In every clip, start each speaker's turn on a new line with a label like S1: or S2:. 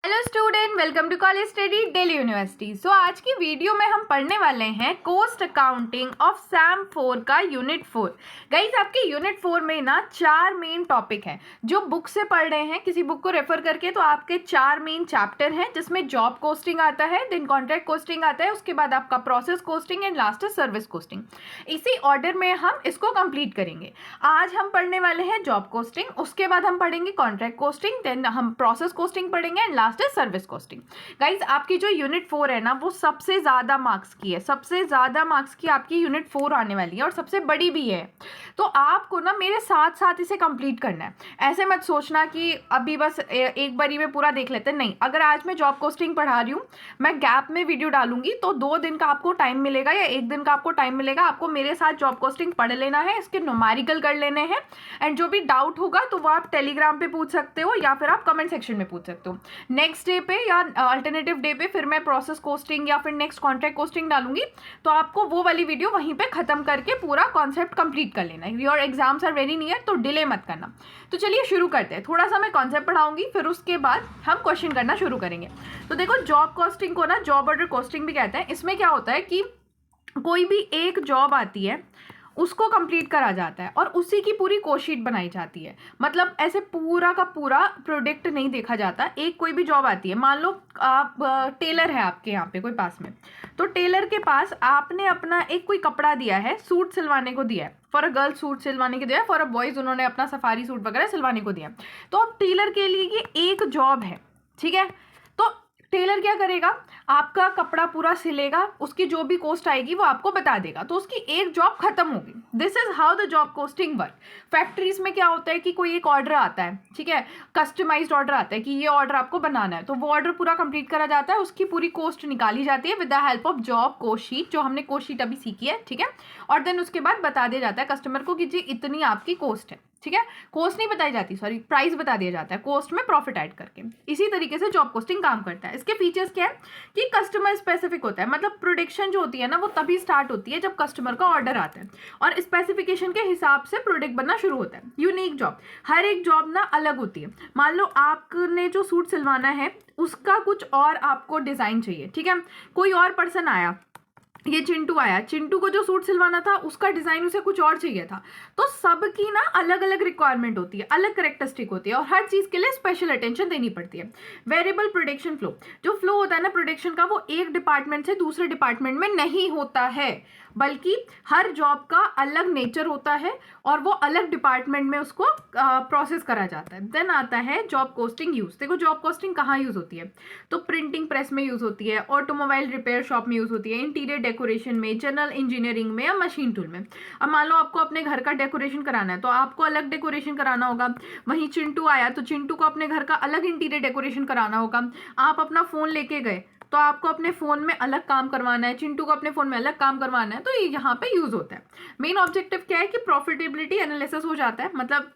S1: Hello student, welcome to college study daily university. So आज की video में हम पढ़ने वाले हैं कोस्ट अकाउंटिंग ऑफ सैम 4 का यूनिट 4। गाइस, आपके यूनिट 4 में ना 4 मेन टॉपिक हैं। जो बुक से पढ़ रहे हैं किसी बुक को रेफर करके, तो आपके 4 मेन चैप्टर हैं, जिसमें जॉब कोस्टिंग आता है, देन कॉन्ट्रैक्ट कोस्टिंग आता है, उसके बाद आपका प्रोसेस कोस्टिंग एंड लास्ट है सर्विस कोस्टिंग। इसी ऑर्डर में हम इसको कंप्लीट करेंगे। आज हम पढ़ने वाले हैं जॉब कोस्टिंग, उसके बाद हम पढ़ेंगे कॉन्ट्रैक्ट कोस्टिंग, देन हम प्रोसेस कोस्टिंग पढ़ेंगे एंड लास्ट है सर्विस कोस्टिंग। गाइज, आपकी जो यूनिट 4 है ना, वो सबसे ज्यादा मार्क्स की है, सबसे ज्यादा मार्क्स की आपकी यूनिट 4 आने वाली है और सबसे बड़ी भी है। तो आपको ना मेरे साथ साथ इसे कंप्लीट करना है। ऐसे मत सोचना कि अभी बस एक बारी में पूरा देख लेते हैं, नहीं। अगर आज मैं जॉब कोस्टिंग पढ़ा रही हूँ, मैं गैप में वीडियो डालूंगी, तो 2 दिन का आपको टाइम मिलेगा या 1 दिन का आपको टाइम मिलेगा। आपको मेरे साथ जॉब कोस्टिंग पढ़ लेना है, इसके न्यूमेरिकल कर लेने हैं, एंड जो भी डाउट होगा तो वो आप टेलीग्राम पे पूछ सकते हो या फिर आप कमेंट सेक्शन में पूछ सकते हो। नेक्स्ट डे पे या अल्टरनेटिव डे पे फिर मैं प्रोसेस कोस्टिंग या फिर नेक्स्ट कॉन्ट्रैक्ट कोस्टिंग डालूंगी, तो आपको वो वाली वीडियो वहीं पे खत्म करके पूरा कॉन्सेप्ट कंप्लीट कर लेना है। Your exams are very near, तो डिले मत करना। तो चलिए शुरू करते हैं। थोड़ा सा मैं कॉन्सेप्ट पढ़ाऊंगी, फिर उसके बाद हम क्वेश्चन करना शुरू करेंगे। तो देखो, जॉब कोस्टिंग को ना जॉब ऑर्डर कोस्टिंग भी कहते हैं। इसमें क्या होता है कि कोई भी एक जॉब आती है, उसको कंप्लीट करा जाता है और उसी की पूरी कोशीट बनाई जाती है। मतलब ऐसे पूरा का पूरा प्रोडक्ट नहीं देखा जाता। एक कोई भी जॉब आती है, मान लो आप टेलर है, आपके यहाँ पे कोई पास में, तो टेलर के पास आपने अपना एक कोई कपड़ा दिया है, सूट सिलवाने को दिया है। फॉर अ गर्ल सूट सिलवाने को दिया है, फॉर अ बॉयज उन्होंने अपना सफारी सूट वगैरह सिलवाने को दिया। तो अब टेलर के लिए ये एक जॉब है, ठीक है। तो टेलर क्या करेगा, आपका कपड़ा पूरा सिलेगा, उसकी जो भी कॉस्ट आएगी वो आपको बता देगा, तो उसकी एक जॉब खत्म होगी। This is how the job costing work. Factories में क्या होता है कि कोई एक ऑर्डर आता है, ठीक है, कस्टमाइज्ड ऑर्डर आता है कि ये ऑर्डर आपको बनाना है, तो वो ऑर्डर पूरा कंप्लीट करा जाता है, उसकी पूरी कॉस्ट निकाली जाती है with the help of job cost sheet, जो हमने कोस्ट शीट अभी सीखी है, ठीक है। और देन उसके बाद बता दिया जाता है कस्टमर को कि जी इतनी आपकी कॉस्ट है, ठीक है। कॉस्ट नहीं बताई जाती, सॉरी, प्राइस बता दिया जाता है, कॉस्ट में प्रॉफिट ऐड करके। इसी तरीके से जॉब कोस्टिंग काम करता है। इसके फीचर्स क्या है कि कस्टमर स्पेसिफिक होता है। मतलब प्रोडक्शन जो होती है ना, वो तभी स्टार्ट होती है जब कस्टमर का ऑर्डर आता है और स्पेसिफिकेशन के हिसाब से प्रोडक्ट बनना शुरू होता है। यूनिक जॉब, हर एक जॉब ना अलग होती है। मान लो आपने जो सूट सिलवाना है, उसका कुछ और आपको डिजाइन चाहिए, ठीक है। कोई और पर्सन आया, ये चिंटू आया, चिंटू को जो सूट सिलवाना था उसका डिजाइन उसे कुछ और चाहिए था। तो सबकी ना अलग अलग रिक्वायरमेंट होती है, अलग करेक्टरिस्टिक होती है और हर चीज के लिए स्पेशल अटेंशन देनी पड़ती है। वेरिएबल प्रोडक्शन फ्लो, जो फ्लो होता है ना प्रोडक्शन का, वो एक डिपार्टमेंट से दूसरे डिपार्टमेंट में नहीं होता है, बल्कि हर जॉब का अलग नेचर होता है और वो अलग डिपार्टमेंट में उसको प्रोसेस करा जाता है। देन आता है जॉब कोस्टिंग यूज। देखो, जॉब कोस्टिंग कहाँ यूज होती है, तो प्रिंटिंग प्रेस में यूज होती है, ऑटोमोबाइल रिपेयर शॉप में यूज होती है, इंटीरियर डेकोरेशन में, जनरल इंजीनियरिंग में या मशीन टूल में। अब मान लो आपको अपने घर का डेकोरेशन कराना है, तो आपको अलग डेकोरेशन कराना होगा। वहीं चिंटू आया, तो चिंटू को अपने घर का अलग इंटीरियर डेकोरेशन कराना होगा। आप अपना फोन लेके गए, तो आपको अपने फोन में अलग काम करवाना है, चिंटू को अपने फोन में अलग काम करवाना है, तो ये यहाँ पे यूज होता है। मेन ऑब्जेक्टिव क्या है कि प्रॉफिटेबिलिटी एनालिसिस हो जाता है। मतलब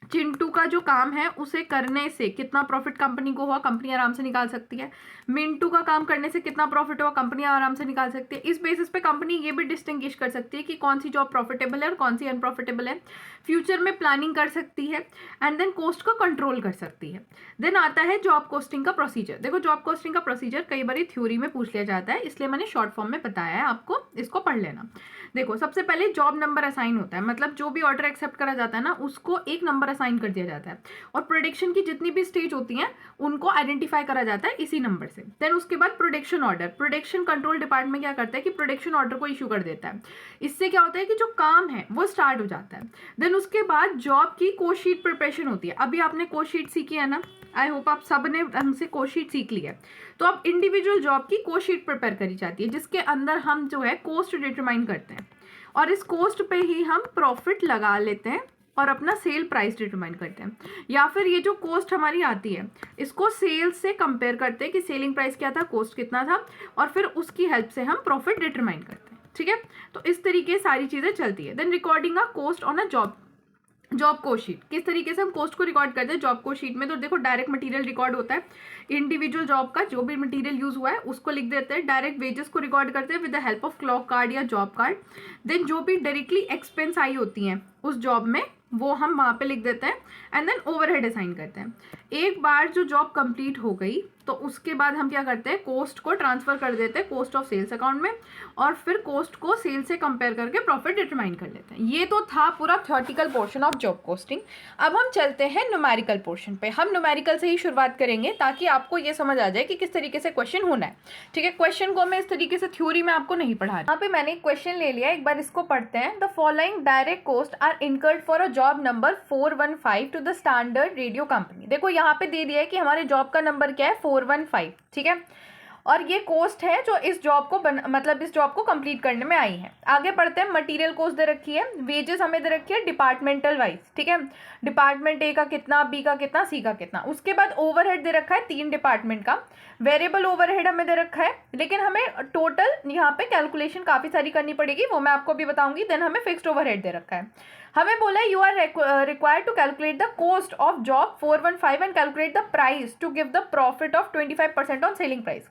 S1: चिंटू का जो काम है उसे करने से कितना प्रॉफिट कंपनी को हुआ, कंपनी आराम से निकाल सकती है। मिंटू का काम करने से कितना प्रॉफिट हुआ, कंपनी आराम से निकाल सकती है। इस बेसिस पे कंपनी ये भी डिस्टिंग्विश कर सकती है कि कौन सी जॉब प्रॉफिटेबल है और कौन सी अनप्रॉफिटेबल है। फ्यूचर में प्लानिंग कर सकती है एंड देन कॉस्ट को कंट्रोल कर सकती है। देन आता है जॉब कोस्टिंग का प्रोसीजर। देखो, जॉब कोस्टिंग का प्रोसीजर कई बार थ्योरी में पूछ लिया जाता है, इसलिए मैंने शॉर्ट फॉर्म में बताया है आपको, इसको पढ़ लेना। देखो, सबसे पहले जॉब नंबर असाइन होता है। मतलब जो भी ऑर्डर एक्सेप्ट करा जाता है ना, उसको एक नंबर असाइन कर दिया जाता है और प्रोडक्शन की जितनी भी स्टेज होती हैं उनको आइडेंटिफाई करा जाता है इसी नंबर से। देन उसके बाद production order, production control department क्या करता है कि प्रोडक्शन ऑर्डर को इशू कर देता है। इससे क्या होता है कि जो काम है वो स्टार्ट हो जाता है। देन उसके बाद जॉब की कोस्ट शीट प्रिपरेशन होती है। अभी आपने कोस्ट शीट सीखी है ना, आई होप आप सब ने ढंग से कोस्ट शीट सीख ली है। तो अब इंडिविजुअल जॉब की कोस्ट शीट प्रिपेयर करी जाती है, जिसके अंदर हम जो है कोस्ट डिटरमाइन करते हैं और इस कोस्ट पे ही हम प्रॉफिट लगा लेते हैं और अपना सेल प्राइस डिटरमाइन करते हैं। या फिर ये जो कॉस्ट हमारी आती है, इसको सेल्स से कंपेयर करते हैं कि सेलिंग प्राइस क्या था, कॉस्ट कितना था, और फिर उसकी हेल्प से हम प्रॉफिट डिटरमाइन करते हैं, ठीक है। तो इस तरीके सारी चीजें चलती है। Then recording a cost on a job cost sheet, किस तरीके से हम कॉस्ट को रिकॉर्ड करते हैं जॉब कोस्ट शीट में। तो देखो, डायरेक्ट मटेरियल रिकॉर्ड होता है, इंडिविजुअल जॉब का जो भी मटेरियल यूज हुआ है उसको लिख देते हैं। डायरेक्ट वेजेस को रिकॉर्ड करते हैं with the help of clock card या जॉब कार्ड। देन जो भी डायरेक्टली एक्सपेंस आई होती हैं उस जॉब में, वो हम वहाँ पे लिख देते हैं एंड देन ओवरहेड असाइन करते हैं। एक बार जो जॉब कंप्लीट हो गई, तो उसके बाद हम क्या करते हैं, कोस्ट को ट्रांसफर कर देते हैं कोस्ट ऑफ सेल्स अकाउंट में, और फिर कोस्ट को सेल से कंपेयर करके प्रॉफिट डिटरमाइन कर लेते हैं। ये तो था पूरा theoretical portion of job costing. अब हम चलते हैं न्यूमेरिकल पोर्शन पे। हम न्यूमेरिकल से ही शुरुआत करेंगे ताकि आपको ये समझ आ जाए कि किस तरीके से क्वेश्चन होना है। ठीक है, क्वेश्चन को मैं इस तरीके से थ्योरी में आपको नहीं पढ़ा रही। यहाँ पे मैंने एक क्वेश्चन ले लिया, एक बार इसको पढ़ते हैं। The following direct cost are incurred for a job number 415 to the standard radio company. देखो यहाँ पे दे दिया है कि हमारे जॉब का नंबर क्या है, 415। ठीक है, और ये कॉस्ट है जो इस जॉब को मतलब इस जॉब को कंप्लीट करने में आई है। आगे पढ़ते हैं। मटेरियल कॉस्ट दे रखी है, वेजेस हमें दे रखी है डिपार्टमेंटल वाइज। ठीक है, डिपार्टमेंट ए का कितना, बी का कितना, सी का कितना। उसके बाद ओवरहेड दे रखा है 3 डिपार्टमेंट का। वेरिएबल ओवरहेड हमें दे रखा है, लेकिन हमें टोटल यहाँ पे कैलकुलेशन काफ़ी सारी करनी पड़ेगी, वो मैं आपको भी बताऊंगी। देन हमें फिक्स्ड ओवरहेड दे रखा है। हमें बोला है you are required to calculate the cost of job 415 and calculate the price to give the profit of 25% on selling price.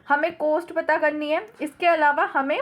S1: हमें कॉस्ट पता करनी है, इसके अलावा हमें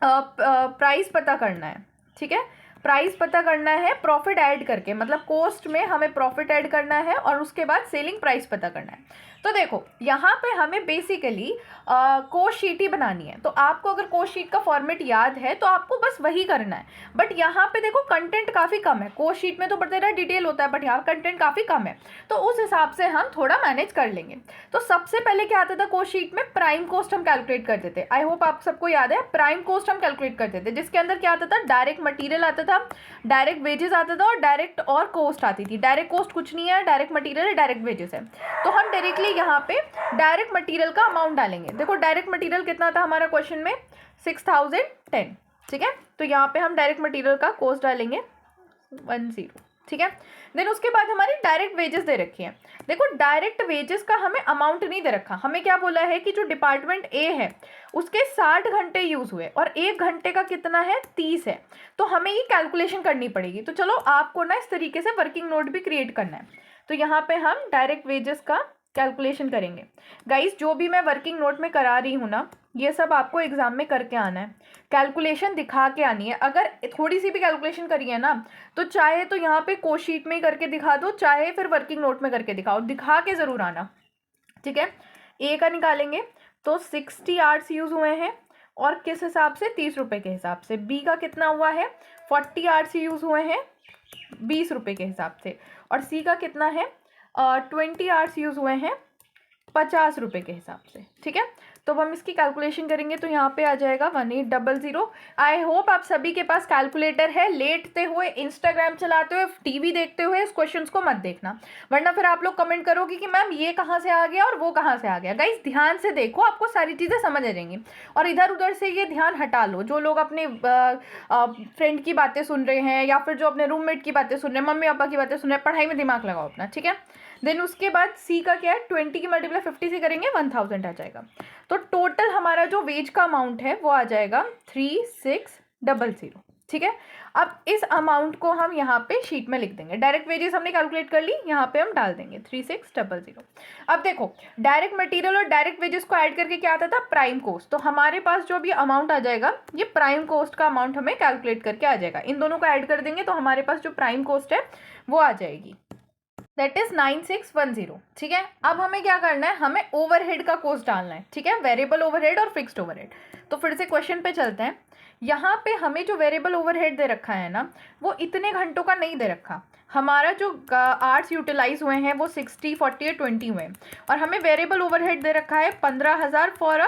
S1: प्राइस पता करना है। ठीक है, प्राइस पता करना है प्रॉफिट ऐड करके, मतलब कॉस्ट में हमें प्रॉफिट ऐड करना है और उसके बाद सेलिंग प्राइस पता करना है। तो देखो यहाँ पे हमें बेसिकली कोस्ट शीट ही बनानी है। तो आपको अगर कोस्ट शीट का फॉर्मेट याद है तो आपको बस वही करना है। बट यहाँ पे देखो कंटेंट काफ़ी कम है। कोस्ट शीट में तो बतेरा डिटेल होता है, बट यहाँ कंटेंट काफ़ी कम है, तो उस हिसाब से हम थोड़ा मैनेज कर लेंगे। तो सबसे पहले क्या आता था कोस्ट शीट में, प्राइम कॉस्ट हम कैलकुलेट करते थे। आई होप आप सबको याद है, प्राइम कॉस्ट हम कैलकुलेट करते थे, जिसके अंदर क्या आता था, डायरेक्ट मटीरियल आता था, डायरेक्ट वेजेस आता था और डायरेक्ट और कॉस्ट आती थी। डायरेक्ट कॉस्ट कुछ नहीं है, डायरेक्ट मटीरियल है, डायरेक्ट वेजेस है। तो हम डायरेक्टली यहाँ पे डायरेक्ट मटेरियल का अमाउंट डालेंगे। देखो डायरेक्ट मटेरियल कितना था हमारा क्वेश्चन में, 6010। ठीक है, तो यहाँ पे हम डायरेक्ट मटेरियल का कॉस्ट डालेंगे 10। ठीक है, देन उसके बाद हमारी डायरेक्ट वेजेस दे रखी है। देखो डायरेक्ट वेजेस का हमें अमाउंट नहीं दे रखा, हमें क्या बोला है कि जो डिपार्टमेंट ए है उसके 60 घंटे यूज हुए और 1 घंटे का कितना है, 30 है। तो हमें ये कैलकुलेशन करनी पड़ेगी। तो चलो आपको ना इस तरीके से वर्किंग नोट भी क्रिएट करना है। तो यहाँ पे हम डायरेक्ट वेजेस का कैलकुलेशन करेंगे। गाइस जो भी मैं वर्किंग नोट में करा रही हूँ ना, ये सब आपको एग्जाम में करके आना है, कैलकुलेशन दिखा के आनी है। अगर थोड़ी सी भी कैलकुलेशन करी है ना, तो चाहे तो यहाँ पे कोस्ट शीट में ही करके दिखा दो, चाहे फिर वर्किंग नोट में करके दिखाओ, दिखा के ज़रूर आना। ठीक है, ए का निकालेंगे तो 60 आवर्स यूज़ हुए हैं और किस हिसाब से, 30 रुपये के हिसाब से। बी का कितना हुआ है, 40 आवर्स यूज़ हुए हैं 20 रुपये के हिसाब से। और सी का कितना है, 20 आवर्स यूज़ हुए हैं 50 रुपये के हिसाब से। ठीक है, तो हम इसकी कैलकुलेशन करेंगे तो यहाँ पे आ जाएगा 1800। आई होप आप सभी के पास कैलकुलेटर है। लेटते हुए, इंस्टाग्राम चलाते हुए, टीवी देखते हुए इस क्वेश्चन को मत देखना, वरना फिर आप लोग कमेंट करोगे कि मैम ये कहाँ से आ गया और वो कहाँ से आ गया। गाइस ध्यान से देखो, आपको सारी चीज़ें समझ आ जाएंगी। और इधर उधर से ये ध्यान हटा लो, जो लोग अपने फ्रेंड की बातें सुन रहे हैं या फिर जो अपने रूममेट की बातें सुन रहे हैं, मम्मी पापा की बातें सुन रहे हैं, पढ़ाई में दिमाग लगाओ अपना। ठीक है, देन उसके बाद सी का क्या है, 20 की मल्टीप्लाई 50 से करेंगे 1000 आ जाएगा। तो टोटल हमारा जो वेज का अमाउंट है वो आ जाएगा 3600। ठीक है, अब इस अमाउंट को हम यहाँ पे शीट में लिख देंगे। डायरेक्ट वेजेस हमने कैलकुलेट कर ली, यहाँ पे हम डाल देंगे 3600। अब देखो डायरेक्ट मटेरियल और डायरेक्ट वेजेस को ऐड करके क्या आता था, प्राइम कॉस्ट। तो हमारे पास जो भी अमाउंट आ जाएगा, ये प्राइम कॉस्ट का अमाउंट हमें कैलकुलेट करके आ जाएगा। इन दोनों को ऐड कर देंगे तो हमारे पास जो प्राइम कॉस्ट है वो आ जाएगी, दैट इज 9610। ठीक है, अब हमें क्या करना है, हमें ओवरहेड का कॉस्ट डालना है। ठीक है, वेरिएबल ओवरहेड और फिक्स्ड ओवरहेड। तो फिर से क्वेश्चन पे चलते हैं। यहाँ पे हमें जो वेरिएबल ओवरहेड दे रखा है ना, वो इतने घंटों का नहीं दे रखा। हमारा जो आवर्स यूटिलाइज हुए हैं वो 60, 40 और 20 हुए हैं, और हमें वेरिएबल ओवरहेड दे रखा है 15,000 for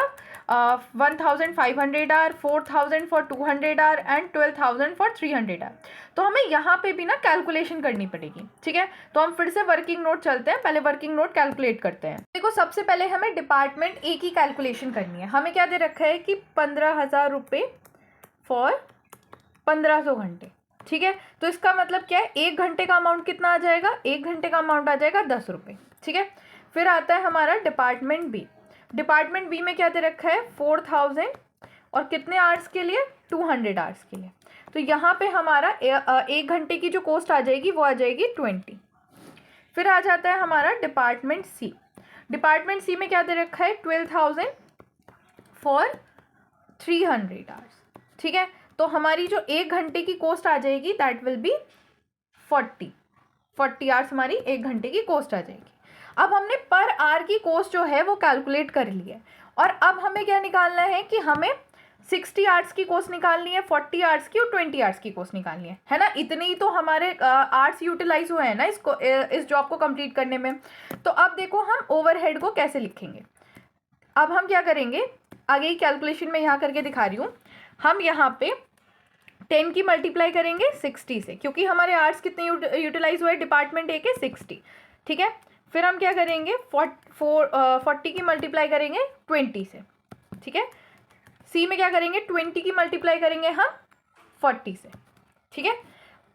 S1: 1500 hour, 4000 for 200 hour and 12,000 for 300 hour. तो हमें यहाँ पे भी ना कैलकुलेशन करनी पड़ेगी। ठीक है, तो हम फिर से वर्किंग नोट चलते हैं, पहले वर्किंग नोट कैलकुलेट करते हैं। देखो सबसे पहले हमें डिपार्टमेंट ए की कैलकुलेशन करनी है। हमें क्या दे रखा है कि 15,000 रुपये फॉर 1500 घंटे। ठीक है, तो इसका मतलब क्या है, 1 घंटे का अमाउंट कितना आ जाएगा, 1 घंटे का अमाउंट आ जाएगा 10 रुपये। ठीक है, फिर आता है हमारा डिपार्टमेंट बी। डिपार्टमेंट बी में क्या दे रखा है, 4000 और कितने आवर्स के लिए, 200 आवर्स के लिए। तो यहाँ पे हमारा 1 घंटे की जो कॉस्ट आ जाएगी वो आ जाएगी 20। फिर आ जाता है हमारा डिपार्टमेंट सी। डिपार्टमेंट सी में क्या दे रखा है, 12,000 फॉर 300 आवर्स। ठीक है, तो हमारी जो 1 घंटे की कॉस्ट आ जाएगी दैट विल बी 40 आवर्स, हमारी 1 घंटे की कॉस्ट आ जाएगी। अब हमने पर आवर की कॉस्ट जो है वो कैलकुलेट कर ली है, और अब हमें क्या निकालना है कि हमें 60 आवर्स की कॉस्ट निकालनी है, 40 आवर्स की और 20 आवर्स की कॉस्ट निकालनी है ना। इतने ही तो हमारे आवर्स यूटिलाइज हुए हैं ना इसको इस जॉब को कंप्लीट करने में। तो अब देखो हम ओवरहेड को कैसे लिखेंगे। अब हम क्या करेंगे, आगे ही कैलकुलेशन में यहाँ करके दिखा रही हूँ। हम यहाँ पे 10 की मल्टीप्लाई करेंगे 60 से, क्योंकि हमारे आवर्स कितने यूटिलाइज हुए डिपार्टमेंट ए के 60, ठीक है। फिर हम क्या करेंगे 40 की मल्टीप्लाई करेंगे 20 से, ठीक है। सी में क्या करेंगे 20 की मल्टीप्लाई करेंगे हम 40 से, ठीक है।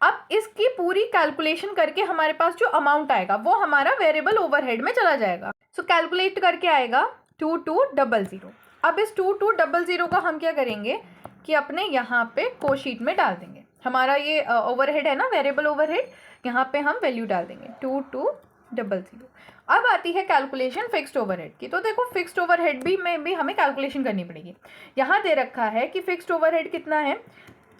S1: अब इसकी पूरी कैलकुलेशन करके हमारे पास जो अमाउंट आएगा वो हमारा वेरिएबल ओवरहेड में चला जाएगा। सो कैलकुलेट करके आएगा 2200। अब इस 2200 को हम क्या करेंगे कि अपने यहाँ पे कोशीट में डाल देंगे। हमारा ये ओवरहेड है ना, वेरिएबल ओवरहेड, यहाँ पे हम वैल्यू डाल देंगे 2200। अब आती है कैलकुलेशन फिक्स्ड ओवरहेड की। तो देखो फिक्स्ड ओवरहेड में भी हमें कैलकुलेशन करनी पड़ेगी। यहाँ दे रखा है कि फिक्स्ड ओवरहेड कितना है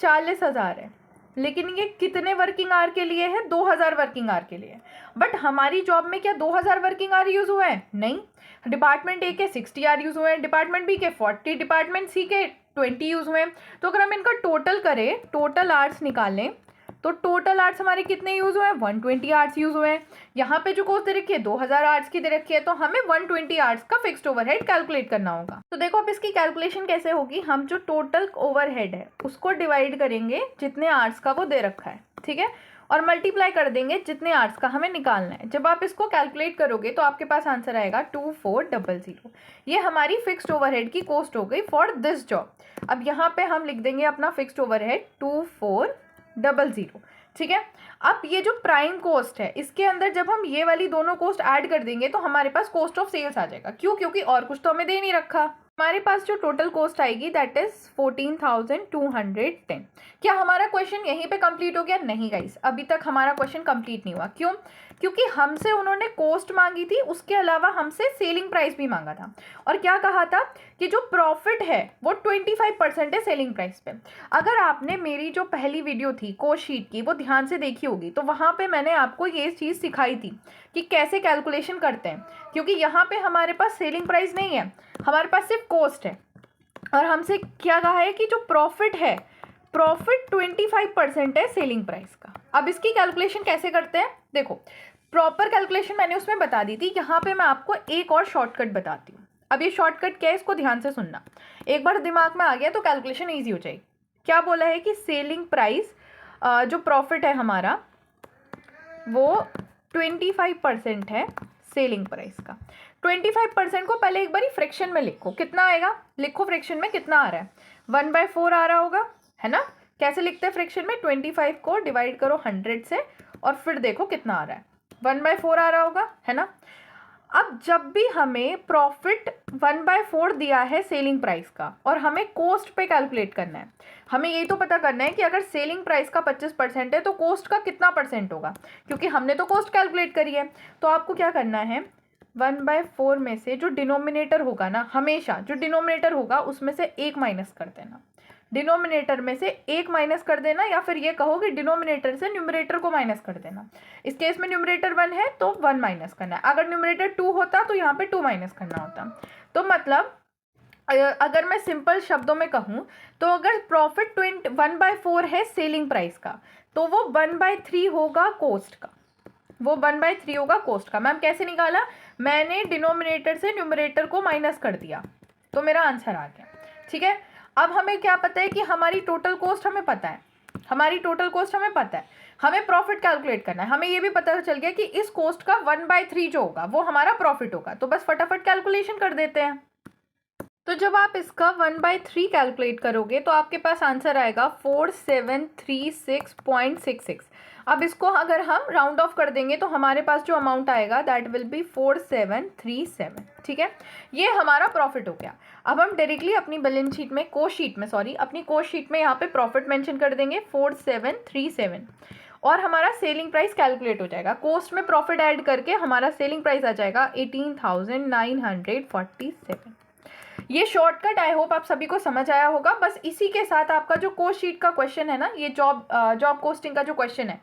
S1: 40,000 है, लेकिन ये कितने वर्किंग आवर के लिए है 2000 वर्किंग आवर के लिए। बट हमारी जॉब में क्या 2000 वर्किंग आवर यूज हुए हैं? नहीं। डिपार्टमेंट ए के 60 आवर यूज हुए हैं, डिपार्टमेंट बी के 40, डिपार्टमेंट सी के 20 यूज हुए हैं। तो अगर हम इनका टोटल करें, टोटल आवर्स निकालें, तो टोटल आवर्स हमारे कितने यूज हुए हैं 120 आवर्स यूज हुए हैं। यहाँ पे जो कॉस्ट दे रखी है 2000 आवर्स की दे रखी है, तो हमें 120 आवर्स का फिक्स्ड ओवरहेड कैलकुलेट करना होगा। तो देखो अब इसकी कैलकुलेशन कैसे होगी, हम जो टोटल ओवरहेड है उसको डिवाइड करेंगे जितने आवर्स का वो दे रखा है, ठीक है, और मल्टीप्लाई कर देंगे जितने आवर्स का हमें निकालना है। जब आप इसको कैलकुलेट करोगे तो आपके पास आंसर आएगा 2400। ये हमारी फिक्स्ड ओवरहेड की कॉस्ट हो गई फॉर दिस जॉब। अब यहाँ पे हम लिख देंगे अपना फिक्स्ड ओवरहेड 2400, ठीक है। अब ये जो प्राइम कॉस्ट है इसके अंदर जब हम ये वाली दोनों कॉस्ट ऐड कर देंगे तो हमारे पास कॉस्ट ऑफ सेल्स आ जाएगा। क्यों? क्योंकि और कुछ तो हमें दे नहीं रखा। हमारे पास जो टोटल कॉस्ट आएगी दैट इज 14,210। क्या हमारा क्वेश्चन यहीं पे कंप्लीट हो गया? नहीं गाइस, अभी तक हमारा क्वेश्चन कंप्लीट नहीं हुआ। क्यों? क्योंकि हमसे उन्होंने कॉस्ट मांगी थी, उसके अलावा हमसे सेलिंग प्राइस भी मांगा था। और क्या कहा था कि जो प्रॉफिट है वो 25% है सेलिंग प्राइस पे। अगर आपने मेरी जो पहली वीडियो थी कॉस्ट शीट की वो ध्यान से देखी होगी तो वहाँ पे मैंने आपको ये चीज़ सिखाई थी कि कैसे कैलकुलेशन करते हैं। क्योंकि यहाँ पे हमारे पास सेलिंग प्राइस नहीं है, हमारे पास सिर्फ कॉस्ट है, और हमसे क्या कहा है कि जो प्रॉफिट है, प्रॉफिट 25% है सेलिंग प्राइस का। अब इसकी कैलकुलेशन कैसे करते हैं, देखो प्रॉपर कैलकुलेशन मैंने उसमें बता दी थी। यहाँ पे मैं आपको एक और शॉर्टकट बताती हूँ। अब ये शॉर्टकट क्या है इसको ध्यान से सुनना, एक बार दिमाग में आ गया तो कैलकुलेशन ईजी हो जाएगी। क्या बोला है कि सेलिंग प्राइस जो प्रॉफिट है हमारा वो 25% है सेलिंग प्राइस का। 25% को पहले एक बारी फ्रैक्शन में लिखो, कितना आएगा, लिखो फ्रैक्शन में कितना आ रहा है, 1/4 आ रहा होगा, है ना। कैसे लिखते हैं फ्रैक्शन में, 25 को डिवाइड करो 100 से और फिर देखो कितना आ रहा है, 1/4 आ रहा होगा, है ना। अब जब भी हमें प्रॉफिट 1/4 दिया है सेलिंग प्राइस का और हमें कॉस्ट पे कैलकुलेट करना है, हमें यही तो पता करना है कि अगर सेलिंग प्राइस का 25% है तो कॉस्ट का कितना परसेंट होगा, क्योंकि हमने तो कॉस्ट कैलकुलेट करी है। तो आपको क्या करना है, 1/4 में से जो डिनोमिनेटर होगा ना, हमेशा जो डिनोमिनेटर होगा उसमें से 1 माइनस कर देना, डिनोमिनेटर में से 1 माइनस कर देना, या फिर ये कहो कि डिनोमिनेटर से न्यूमरेटर को माइनस कर देना। इस केस में न्यूमरेटर 1 है तो 1 माइनस करना है, अगर न्यूमरेटर 2 होता तो यहाँ पे 2 माइनस करना होता। तो मतलब अगर मैं सिंपल शब्दों में कहूँ तो अगर प्रॉफिट 1/4 है सेलिंग प्राइस का तो वो 1/3 होगा कॉस्ट का, वो 1/3 होगा कॉस्ट का। मैम कैसे निकाला, मैंने डिनोमिनेटर से न्यूमरेटर को माइनस कर दिया तो मेरा आंसर आ गया, ठीक है। अब हमें क्या पता है कि हमारी टोटल कॉस्ट हमें पता है, हमारी टोटल कॉस्ट हमें पता है, हमें प्रॉफिट कैलकुलेट करना है। हमें ये भी पता चल गया कि इस कॉस्ट का 1/3 जो होगा वो हमारा प्रॉफिट होगा, तो बस फटाफट कैलकुलेशन कर देते हैं। तो जब आप इसका 1/3 कैलकुलेट करोगे तो आपके पास आंसर आएगा 4736.66। अब इसको अगर हम राउंड ऑफ कर देंगे तो हमारे पास जो अमाउंट आएगा दैट विल बी 4737, ठीक है। ये हमारा प्रॉफिट हो गया। अब हम डायरेक्टली अपनी बैलेंस शीट में अपनी कोस्ट शीट में यहाँ पे प्रॉफिट मेंशन कर देंगे 4737 और हमारा सेलिंग प्राइस कैलकुलेट हो जाएगा। कॉस्ट में प्रॉफिट ऐड करके हमारा सेलिंग प्राइस आ जाएगा 18,947। ये शॉर्टकट आई होप आप सभी को समझ आया होगा। बस इसी के साथ आपका जो कोस्ट शीट का क्वेश्चन है ना, ये जॉब कोस्टिंग का जो क्वेश्चन है,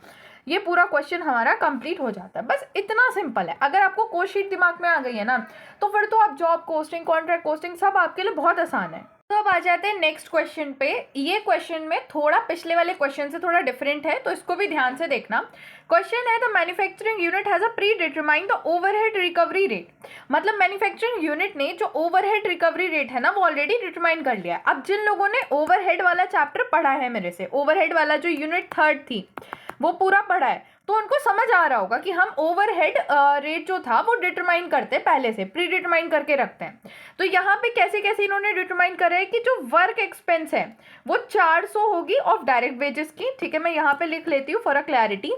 S1: ये पूरा क्वेश्चन हमारा कंप्लीट हो जाता है। बस इतना सिंपल है। अगर आपको कोस्ट शीट दिमाग में आ गई है ना, तो फिर तो आप जॉब कोस्टिंग, कॉन्ट्रैक्ट कोस्टिंग सब आपके लिए बहुत आसान है। तो अब आ जाते हैं नेक्स्ट क्वेश्चन पे। ये क्वेश्चन में थोड़ा पिछले वाले क्वेश्चन से थोड़ा डिफरेंट है, तो इसको भी ध्यान से देखना। क्वेश्चन है, the manufacturing unit has a pre determined the overhead recovery rate. मतलब मैन्युफैक्चरिंग यूनिट ने जो ओवरहेड रिकवरी रेट है ना, वो ऑलरेडी डिटरमाइन कर लिया। अब जिन लोगों ने ओवरहेड वाला चैप्टर पढ़ा है मेरे से, ओवरहेड वाला जो यूनिट 3 थी वो पूरा पढ़ा है, तो उनको समझ आ रहा होगा कि हम ओवरहेड रेट जो था वो डिटरमाइन करते पहले से, प्री डिटरमाइन करके रखते हैं। तो यहाँ पे कैसे कैसे इन्होंने डिटरमाइन करा है कि जो वर्क एक्सपेंस है वो 400 होगी ऑफ डायरेक्ट वेजेस की। ठीक है, मैं यहाँ पे लिख लेती हूँ फॉर अ क्लैरिटी,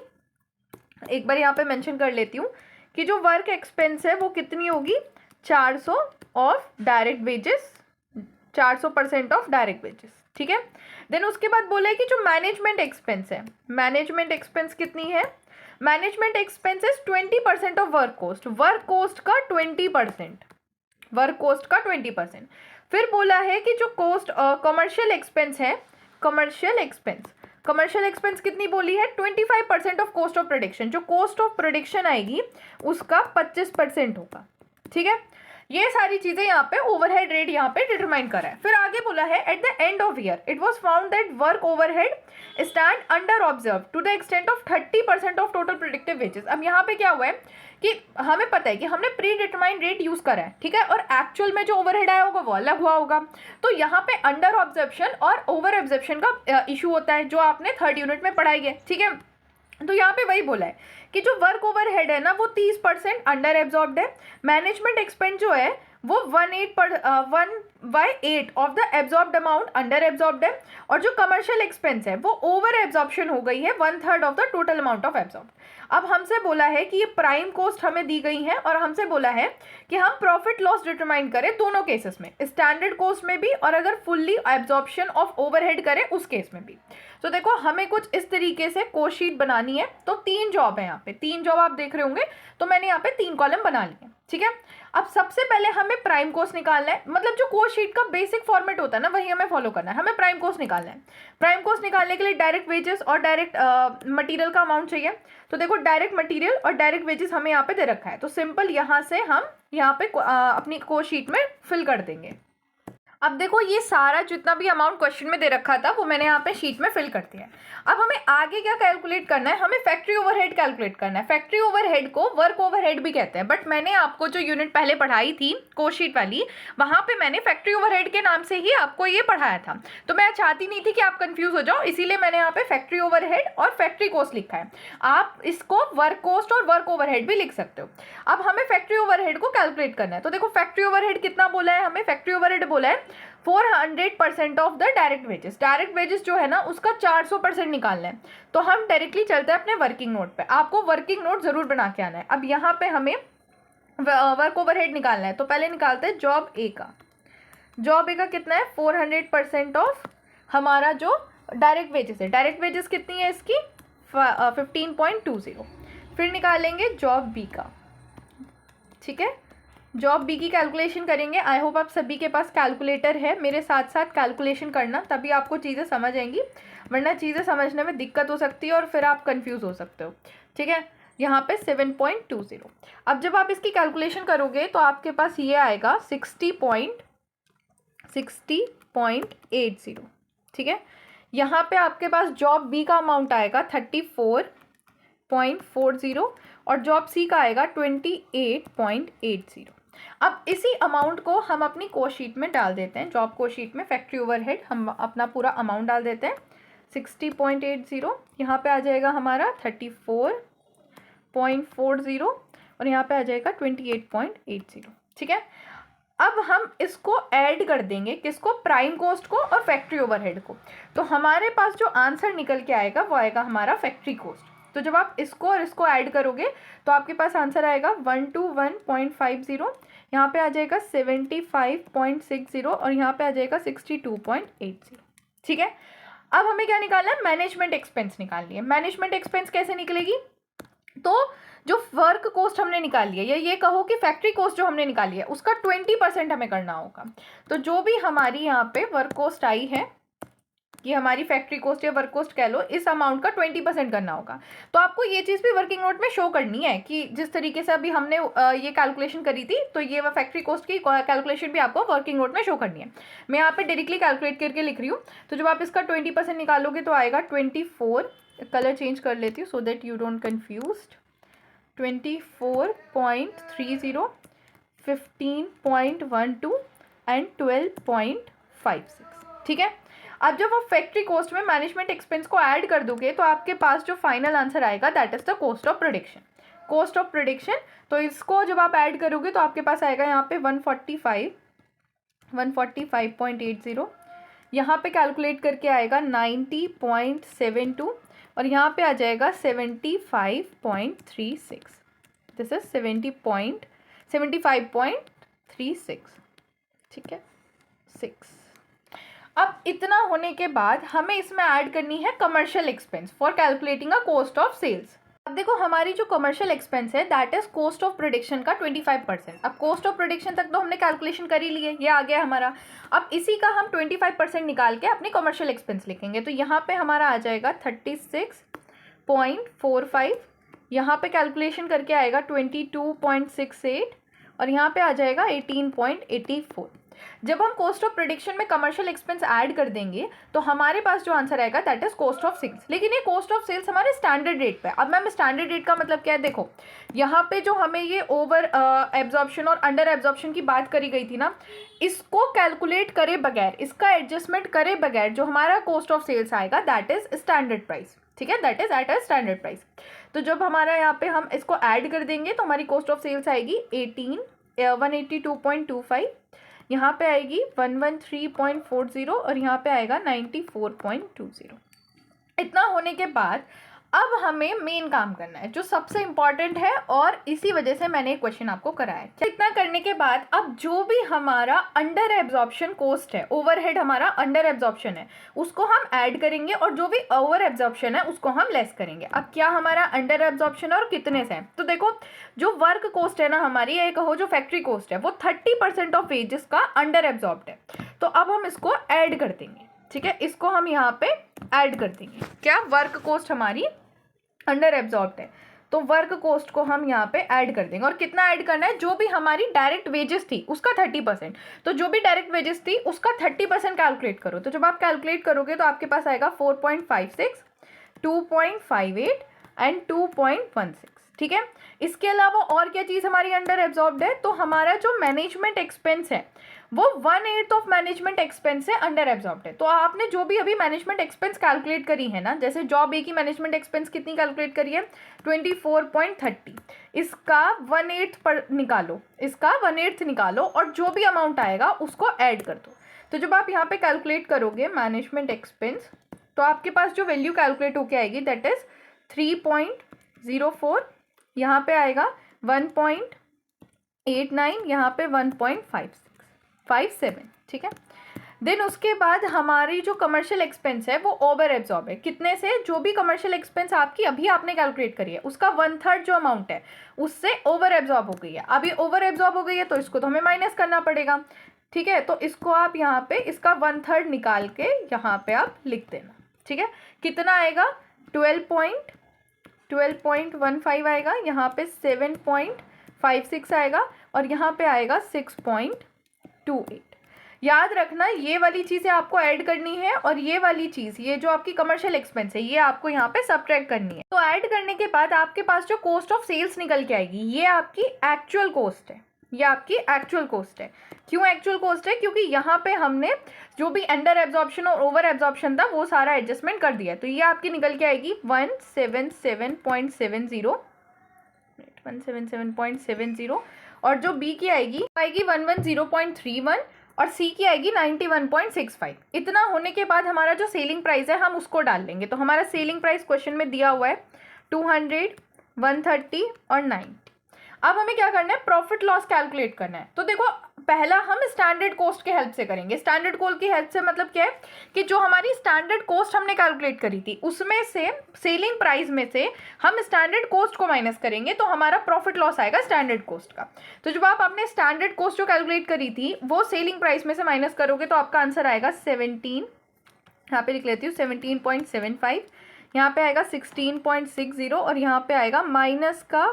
S1: एक बार यहाँ पे मेंशन कर लेती हूँ कि जो वर्क एक्सपेंस है वो कितनी होगी, 400 of direct wages, 400% of direct wages. ठीक है, देन उसके बाद बोला है कि जो मैनेजमेंट एक्सपेंस है, मैनेजमेंट एक्सपेंस कितनी है, management expense is 20% of work cost, work cost का 20%, वर्क कोस्ट का 20%। फिर बोला है कि जो कोस्ट कमर्शियल एक्सपेंस है, कमर्शियल एक्सपेंस, कमर्शियल एक्सपेंस कितनी बोली है, 25% ऑफ कॉस्ट ऑफ प्रोडक्शन, जो कॉस्ट ऑफ प्रोडक्शन आएगी उसका 25% होगा। ठीक है, ये सारी चीजें यहाँ पे ओवरहेड रेट यहाँ पे डिटरमाइन करा है। फिर आगे बोला है, at the end of year it was found that work overhead stand under observe to the extent of 30% of total productive wages. अब यहाँ पे क्या हुआ है कि हमें पता है कि हमने प्री डिटरमाइंड रेट यूज करा है, ठीक है, और एक्चुअल में जो ओवरहेड आया होगा वो अलग हुआ होगा। तो यहाँ पे अंडर ऑब्जर्प्शन और ओवर ऑब्जर्प्शन का इशू होता है, जो आपने 3rd यूनिट में पढ़ाई है। ठीक है, तो यहाँ पे वही बोला है कि जो वर्क ओवरहेड है ना वो 30% अंडर एब्जॉर्ब्ड है, मैनेजमेंट एक्सपेंस जो है वो 1/8 of the absorbed amount under absorbed है, और जो कमर्शियल एक्सपेंस है वो ओवर एब्जॉर्प्शन हो गई है 1/3 of the total amount of absorbed. अब हमसे बोला है कि ये प्राइम कॉस्ट हमें दी गई है, और हमसे बोला है कि हम प्रॉफिट लॉस डिटरमाइन करें दोनों केसेस में, स्टैंडर्ड कॉस्ट में भी और अगर फुल्ली एब्जॉर्प्शन ऑफ ओवरहेड करें उस केस में भी। तो देखो हमें कुछ इस तरीके से कॉस्ट शीट बनानी है। तो 3 जॉब है यहाँ पे, 3 जॉब आप देख रहे होंगे, तो मैंने यहाँ पे 3 कॉलम बना लिए। ठीक है, अब सबसे पहले हमें प्राइम कॉस्ट निकालना है, मतलब जो कॉस्ट शीट का बेसिक फॉर्मेट होता है ना वही हमें फॉलो करना है। हमें प्राइम कॉस्ट निकालना है। प्राइम कॉस्ट निकालने के लिए डायरेक्ट वेजेस और डायरेक्ट मटेरियल का अमाउंट चाहिए। तो देखो डायरेक्ट मटेरियल और डायरेक्ट वेजेस हमें यहाँ पे दे रखा है, तो सिंपल यहाँ से हम यहाँ पे अपनी कॉस्ट शीट में फिल कर देंगे। अब देखो ये सारा जितना भी अमाउंट क्वेश्चन में दे रखा था वो मैंने यहाँ पे शीट में फिल कर दिया है। अब हमें आगे क्या कैलकुलेट करना है, हमें फैक्ट्री ओवरहेड कैलकुलेट करना है। फैक्ट्री ओवरहेड को वर्क ओवरहेड भी कहते हैं, बट मैंने आपको जो यूनिट पहले पढ़ाई थी कॉस्ट शीट वाली, वहाँ पे मैंने फैक्ट्री ओवरहेड के नाम से ही आपको ये पढ़ाया था। तो मैं चाहती नहीं थी कि आप कंफ्यूज हो जाओ, इसीलिए मैंने यहाँ पे फैक्ट्री ओवरहेड और फैक्ट्री कॉस्ट लिखा है। आप इसको वर्क कॉस्ट और वर्क ओवरहेड भी लिख सकते हो। अब हमें फैक्ट्री ओवरहेड को कैलकुलेट करना है। तो देखो फैक्ट्री ओवरहेड कितना बोला है हमें, फैक्ट्री ओवरहेड बोला है 400% of the direct wages. Direct wages जो है ना उसका 400% निकालना है। तो हम डायरेक्टली चलते हैं अपने वर्किंग नोट पे। आपको वर्किंग नोट जरूर बना के आना है। अब यहाँ पे हमें वर्क ओवरहेड निकालना है, तो पहले निकालते हैं जॉब ए का। जॉब ए का कितना है, 400% ऑफ हमारा जो डायरेक्ट वेजेस है। डायरेक्ट वेजेस कितनी है इसकी, 15.20। फिर निकालेंगे जॉब बी का। ठीक है, जॉब बी की कैलकुलेशन करेंगे। आई होप आप सभी के पास कैलकुलेटर है, मेरे साथ साथ कैलकुलेशन करना, तभी आपको चीज़ें समझ आएंगी, वरना चीज़ें समझने में दिक्कत हो सकती है और फिर आप कंफ्यूज हो सकते हो। ठीक है, यहाँ पे 7.20। अब जब आप इसकी कैलकुलेशन करोगे तो आपके पास ये आएगा 60.80। ठीक है, यहाँ पे आपके पास जॉब बी का अमाउंट आएगा 34.40 और जॉब सी का आएगा 28.80। अब इसी अमाउंट को हम अपनी कॉस्ट शीट में डाल देते हैं। जॉब कॉस्ट शीट में फैक्ट्री ओवरहेड हम अपना पूरा अमाउंट डाल देते हैं 60.80। यहाँ पे आ जाएगा हमारा 34.40 और यहाँ पे आ जाएगा 28.80। ठीक है, अब हम इसको ऐड कर देंगे, किसको, प्राइम कॉस्ट को और फैक्ट्री ओवरहेड को। तो हमारे पास जो आंसर निकल के आएगा वो आएगा हमारा फैक्ट्री कॉस्ट। तो जब आप इसको और इसको ऐड करोगे तो आपके पास आंसर आएगा 121.50। यहाँ पे आ जाएगा 75.60 और यहाँ पे आ जाएगा 62.80। ठीक है, अब हमें क्या निकालना है, मैनेजमेंट एक्सपेंस निकालनी है। मैनेजमेंट एक्सपेंस कैसे निकलेगी, तो जो वर्क कॉस्ट हमने निकाली है, या ये कहो कि फैक्ट्री कॉस्ट जो हमने निकाली है उसका 20% हमें करना होगा। तो जो भी हमारी यहाँ पे वर्क कॉस्ट आई है, कि हमारी फैक्ट्री कॉस्ट या वर्क कॉस्ट कह लो, इस अमाउंट का 20% करना होगा। तो आपको ये चीज़ भी वर्किंग नोट में शो करनी है कि जिस तरीके से अभी हमने ये कैलकुलेशन करी थी, तो ये फैक्ट्री कॉस्ट की कैलकुलेशन भी आपको वर्किंग नोट में शो करनी है। मैं यहाँ पे डायरेक्टली कैलकुलेट करके लिख रही हूँ। तो जब आप इसका 20% निकालोगे तो आएगा 24, कलर चेंज कर लेती हूँ so that you don't confuse, 24.30, 15.12 and 12.56, ठीक है। अब जब आप फैक्ट्री कॉस्ट में मैनेजमेंट एक्सपेंस को ऐड कर दोगे तो आपके पास जो फाइनल आंसर आएगा that is the cost of production. Cost of production, तो इसको जब आप ऐड करोगे तो आपके पास आएगा यहाँ पे 145.80, यहाँ पे कैलकुलेट करके आएगा 90.72 और यहाँ पे आ जाएगा 75.36। दिस इज 75.36, ठीक है, 6। अब इतना होने के बाद हमें इसमें ऐड करनी है commercial expense for calculating a cost of sales. अब देखो हमारी जो कमर्शियल एक्सपेंस है that is cost of production का 25%। अब कॉस्ट ऑफ प्रोडक्शन तक तो हमने कैलकुलेशन कर ही ली है, ये आ गया हमारा। अब इसी का हम 25% निकाल के अपनी कमर्शियल एक्सपेंस लिखेंगे। तो यहाँ पे हमारा आ जाएगा 36.45, यहाँ पे कैलकुलेशन करके आएगा 22.68 और यहाँ पे आ जाएगा 18.84। जब हम कॉस्ट ऑफ प्रोडक्शन में कमर्शियल एक्सपेंस ऐड कर देंगे तो हमारे पास जो आंसर आएगा that is cost of sales. लेकिन ये कॉस्ट ऑफ सेल्स हमारे स्टैंडर्ड रेट पे। अब मैम स्टैंडर्ड रेट का मतलब क्या है, देखो यहाँ पे जो हमें ये ओवर एब्जॉर्प्शन और अंडर एब्जॉर्प्शन की बात करी गई थी ना, इसको कैलकुलेट करे बगैर, इसका एडजस्टमेंट करे बगैर जो हमारा कॉस्ट ऑफ सेल्स आएगा दैट इज स्टैंडर्ड प्राइस, ठीक है, that is at a standard price. तो जब हमारा यहाँ पे हम इसको ऐड कर देंगे तो हमारी कॉस्ट ऑफ सेल्स आएगी 182.25, यहाँ पे आएगी 113.40 और यहाँ पे आएगा 94.20। इतना होने के बाद अब हमें मेन काम करना है जो सबसे इम्पॉर्टेंट है और इसी वजह से मैंने एक क्वेश्चन आपको कराया है। इतना करने के बाद अब जो भी हमारा अंडर एब्जॉर्प्शन कॉस्ट है, ओवरहेड हमारा अंडर एब्जॉर्प्शन है, उसको हम ऐड करेंगे और जो भी ओवर एब्जॉर्प्शन है उसको हम लेस करेंगे। अब क्या हमारा अंडर एब्जॉर्प्शन और कितने से है, तो देखो जो वर्क कॉस्ट है ना हमारी, ये कहो जो फैक्ट्री कॉस्ट है, वो 30% ऑफ वेजेस का अंडर एब्जॉर्ब्ड है। तो अब हम इसको ऐड कर देंगे, ठीक है, इसको हम यहाँ पे ऐड कर देंगे। क्या वर्क कॉस्ट हमारी अंडर एब्जॉर्ब्ड है तो वर्क कॉस्ट को हम यहाँ पे ऐड कर देंगे। और कितना ऐड करना है, जो भी हमारी डायरेक्ट वेजेस थी उसका 30%। तो जो भी डायरेक्ट वेजेस थी उसका 30% कैलकुलेट करो। तो जब आप कैलकुलेट करोगे तो आपके पास आएगा 4.56, 2.58 एंड 2.16, ठीक है। इसके अलावा और क्या चीज़ हमारी अंडर एब्जॉर्ब्ड है, तो हमारा जो मैनेजमेंट एक्सपेंस है वो 1/8 ऑफ मैनेजमेंट एक्सपेंस से अंडर एब्जॉर्ब्ड है। तो आपने जो भी अभी मैनेजमेंट एक्सपेंस कैलकुलेट करी है ना, जैसे जॉब ए की मैनेजमेंट एक्सपेंस कितनी कैलकुलेट करी है 24.30, इसका 1/8 पर निकालो, इसका 1/8 निकालो और जो भी अमाउंट आएगा उसको ऐड कर दो। तो जब आप यहाँ पे कैलकुलेट करोगे मैनेजमेंट एक्सपेंस तो आपके पास जो वैल्यू कैलकुलेट होके आएगी दैट इज 3.04, यहाँ पे आएगा 1.89, यहाँ पे 1.57, ठीक है। देन उसके बाद हमारी जो कमर्शियल एक्सपेंस है वो ओवर एब्जॉर्ब है। कितने से, जो भी कमर्शियल एक्सपेंस आपकी अभी आपने कैलकुलेट करी है उसका 1/3 जो अमाउंट है उससे ओवर एब्जॉर्ब हो गई है। अभी ओवर एब्जॉर्ब हो गई है तो इसको तो हमें माइनस करना पड़ेगा, ठीक है। तो इसको आप यहाँ पे इसका 1/3 निकाल के यहाँ पे आप लिख देना, ठीक है। कितना आएगा 12.15 आएगा, यहाँ पे 7.56 आएगा और यहाँ पे आएगा 6.28। याद रखना ये वाली चीज़ें आपको ऐड करनी है और ये वाली चीज़, ये जो आपकी कमर्शियल एक्सपेंस है ये आपको यहाँ पे सब्ट्रैक्ट करनी है। तो ऐड करने के बाद आपके पास जो कॉस्ट ऑफ सेल्स निकल के आएगी ये आपकी एक्चुअल कॉस्ट है, ये आपकी एक्चुअल कॉस्ट है। क्यों एक्चुअल कॉस्ट है, क्योंकि यहाँ पे हमने जो भी अंडर एब्जॉर्प्शन और ओवर एब्जॉर्प्शन था वो सारा एडजस्टमेंट कर दिया। तो ये आपकी निकल के आएगी 177.70 और जो बी की आएगी 110.31 और सी की आएगी 91.65। इतना होने के बाद हमारा जो सेलिंग प्राइस है हम उसको डाल लेंगे। तो हमारा सेलिंग प्राइस क्वेश्चन में दिया हुआ है 200, 130 और 90। अब हमें क्या करना है, प्रॉफिट लॉस कैलकुलेट करना है। तो देखो पहला हम स्टैंडर्ड कॉस्ट के हेल्प से करेंगे। स्टैंडर्ड कॉस्ट की हेल्प से मतलब क्या है कि जो हमारी स्टैंडर्ड कॉस्ट हमने कैलकुलेट करी थी उसमें से सेलिंग प्राइस में से हम स्टैंडर्ड कॉस्ट को माइनस करेंगे तो हमारा प्रॉफिट लॉस आएगा स्टैंडर्ड कॉस्ट का। तो जब आप अपने स्टैंडर्ड कॉस्ट जो कैलकुलेट करी थी वो सेलिंग प्राइस में से माइनस करोगे तो आपका आंसर आएगा 17 यहाँ पे लिख लेती हूँ 17.75, यहाँ पे आएगा 16.60 और यहाँ पे आएगा माइनस का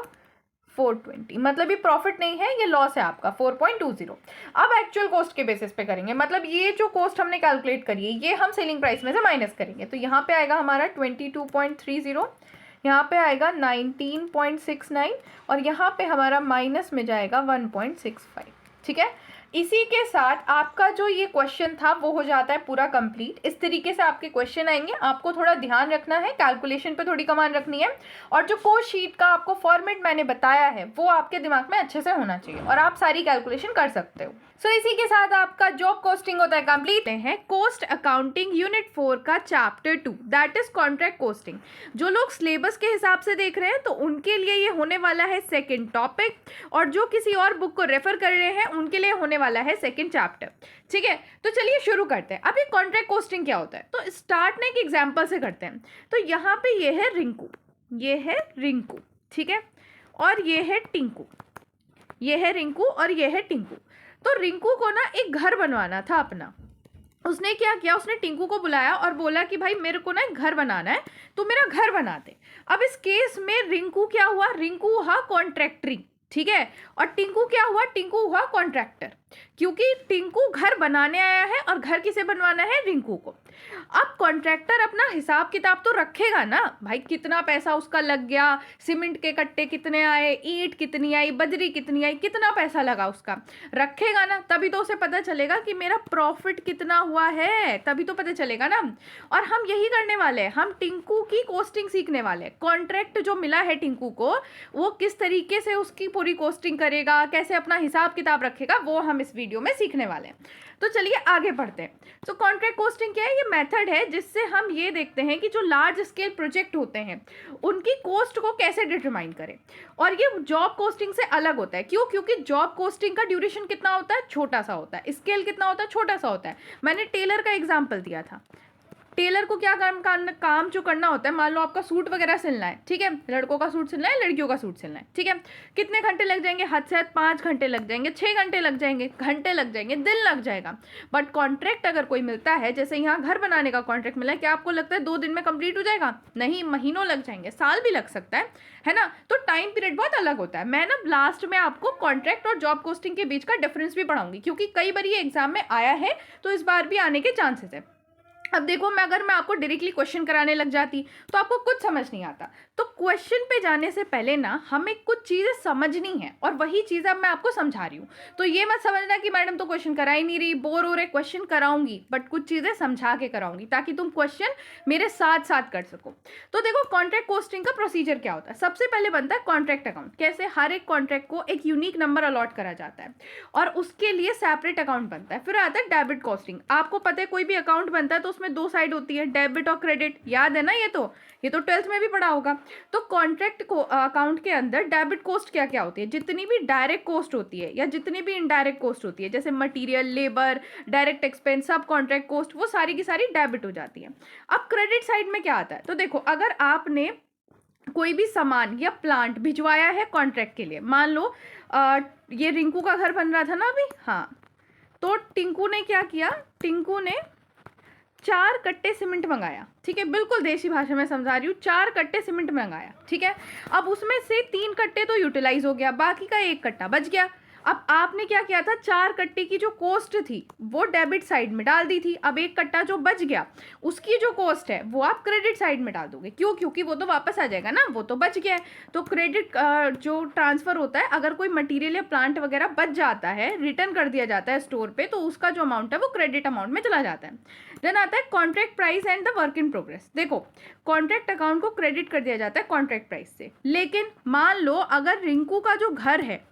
S1: 420, मतलब ये प्रॉफिट नहीं है, ये लॉस है आपका 4.20। अब एक्चुअल कॉस्ट के बेसिस पे करेंगे, मतलब ये जो कॉस्ट हमने कैलकुलेट करी है ये हम सेलिंग प्राइस में से माइनस करेंगे। तो यहाँ पे आएगा हमारा 22.30, यहाँ पे आएगा 19.69 और यहाँ पे हमारा माइनस में जाएगा 1.65। ठीक है, इसी के साथ आपका जो ये क्वेश्चन था वो हो जाता है पूरा कंप्लीट। इस तरीके से आपके क्वेश्चन आएंगे, आपको थोड़ा ध्यान रखना है, कैलकुलेशन पे थोड़ी कमान रखनी है और जो कोर्स शीट का आपको फॉर्मेट मैंने बताया है वो आपके दिमाग में अच्छे से होना चाहिए और आप सारी कैलकुलेशन कर सकते हो। सो इसी के साथ आपका जॉब कॉस्टिंग होता है कंप्लीट है कॉस्ट अकाउंटिंग यूनिट 4 का chapter 2 that is contract costing. जो लोग सिलेबस के हिसाब से देख रहे हैं तो उनके लिए ये होने वाला है सेकंड टॉपिक और जो किसी और बुक को रेफर कर रहे हैं उनके लिए होने वाला है सेकंड चैप्टर। ठीक है, तो चलिए शुरू करते हैं। अब ये कॉन्ट्रैक्ट कॉस्टिंग क्या होता है, तो स्टार्ट ना एक एग्जाम्पल से करते हैं। तो यहाँ पे ये है रिंकू, ये है रिंकू, ठीक है, और ये है टिंकू, ये है रिंकू और ये है टिंकू। तो रिंकू को ना एक घर बनवाना था अपना। उसने क्या किया, उसने टिंकू को बुलाया और बोला कि भाई मेरे को ना एक घर बनाना है, तो मेरा घर बना दे। अब इस केस में रिंकू क्या हुआ, रिंकू हुआ कॉन्ट्रैक्टरी, ठीक है, और टिंकू क्या हुआ, टिंकू हुआ कॉन्ट्रैक्टर, क्योंकि टिंकू घर बनाने आया है और घर किसे बनवाना है, रिंकू को। अब कॉन्ट्रैक्टर अपना हिसाब किताब तो रखेगा ना, भाई कितना पैसा उसका लग गया, सीमेंट के कट्टे कितने आए, ईंट कितनी आई, बजरी कितनी आई, कितना पैसा लगा उसका, रखेगा ना, तभी तो उसे पता चलेगा कि मेरा प्रॉफिट कितना हुआ है, तभी तो पता चलेगा ना। और हम यही करने वाले हैं, हम टिंकू की कॉस्टिंग सीखने वाले हैं। कॉन्ट्रैक्ट जो मिला है टिंकू को, वो किस तरीके से उसकी पूरी कॉस्टिंग करेगा, कैसे अपना हिसाब किताब रखेगा, वो हम इस वीडियो में सीखने वाले हैं। तो चलिए आगे बढ़ते हैं। तो कॉन्ट्रैक्ट कॉस्टिंग क्या है, ये मेथड है जिससे हम ये देखते हैं कि जो लार्ज स्केल प्रोजेक्ट होते हैं उनकी कॉस्ट को कैसे डिटरमाइन करें। और ये जॉब कॉस्टिंग से अलग होता है, क्यों, क्योंकि जॉब कॉस्टिंग का ड्यूरेशन कितना होता है, छोटा सा होता है, स्केल कितना होता है, छोटा सा होता है। मैंने टेलर का एग्जाम्पल दिया था, टेलर को क्या काम जो करना होता है, मान लो आपका सूट वगैरह सिलना है, ठीक है, लड़कों का सूट सिलना है, लड़कियों का सूट सिलना है, ठीक है, कितने घंटे लग जाएंगे, हद से हद 5 घंटे लग जाएंगे, 6 घंटे लग जाएंगे, घंटे लग जाएंगे, दिन लग जाएगा। बट कॉन्ट्रैक्ट अगर कोई मिलता है, जैसे यहाँ घर बनाने का कॉन्ट्रैक्ट मिला है, क्या आपको लगता है 2 दिन में कंप्लीट हो जाएगा? नहीं, महीनों लग जाएंगे, साल भी लग सकता है ना। तो टाइम पीरियड बहुत अलग होता है। मैं ना लास्ट में आपको कॉन्ट्रैक्ट और जॉब कॉस्टिंग के बीच का डिफरेंस भी पढ़ाऊंगी, क्योंकि कई बार ये एग्जाम में आया है, तो इस बार भी आने के चांसेस है। अब देखो, अगर मैं आपको डायरेक्टली क्वेश्चन कराने लग जाती तो आपको कुछ समझ नहीं आता। तो क्वेश्चन पे जाने से पहले ना हमें कुछ चीज़ें समझनी है और वही चीज़ अब मैं आपको समझा रही हूँ। तो ये मत समझना कि मैडम तो क्वेश्चन करा ही नहीं रही, बोर हो रहे, क्वेश्चन कराऊंगी बट कुछ चीज़ें समझा के कराऊंगी ताकि तुम क्वेश्चन मेरे साथ साथ कर सको। तो देखो, कॉन्ट्रैक्ट कॉस्टिंग का प्रोसीजर क्या होता है। सबसे पहले बनता है कॉन्ट्रैक्ट अकाउंट। कैसे, हर एक कॉन्ट्रैक्ट को एक यूनिक नंबर अलॉट करा जाता है और उसके लिए सेपरेट अकाउंट बनता है। फिर आता है डेबिट कॉस्टिंग। आपको पता है कोई भी अकाउंट बनता है तो उसमें 2 साइड होती है, डेबिट और क्रेडिट, याद है ना, ये तो 12th में भी पढ़ा होगा। तो कॉन्ट्रैक्ट को अकाउंट के अंदर डेबिट कॉस्ट क्या क्या होती है, जितनी भी डायरेक्ट कॉस्ट होती है या जितनी भी इनडायरेक्ट कॉस्ट होती है, जैसे मटेरियल, लेबर, डायरेक्ट एक्सपेंस, सब कॉन्ट्रैक्ट कॉस्ट, वो सारी की सारी डेबिट हो जाती है। अब क्रेडिट साइड में क्या आता है, तो देखो, अगर आपने कोई भी सामान या प्लांट भिजवाया है कॉन्ट्रैक्ट के लिए, मान लो ये रिंकू का घर बन रहा था ना अभी, हाँ, तो टिंकू ने क्या किया, टिंकू ने 4 कट्टे सीमेंट मंगाया, ठीक है, बिल्कुल देसी भाषा में समझा रही हूँ, 4 कट्टे सीमेंट मंगाया, ठीक है। अब उसमें से 3 कट्टे तो यूटिलाइज हो गया, बाकी का 1 कट्टा बच गया। अब आपने क्या किया था, 4 कट्टे की जो कॉस्ट थी वो डेबिट साइड में डाल दी थी। अब 1 कट्टा जो बच गया उसकी जो कॉस्ट है वो आप क्रेडिट साइड में डाल दोगे। क्यों, क्योंकि वो तो वापस आ जाएगा ना, वो तो बच गया है। तो क्रेडिट जो ट्रांसफर होता है, अगर कोई मटेरियल या प्लांट वगैरह बच जाता है, रिटर्न कर दिया जाता है स्टोर पे, तो उसका जो अमाउंट है वो क्रेडिट अमाउंट में चला जाता है। देन आता है contract price and the work in progress. देखो, कॉन्ट्रैक्ट अकाउंट को क्रेडिट कर दिया जाता है कॉन्ट्रैक्ट प्राइस से, लेकिन मान लो अगर रिंकू का जो घर है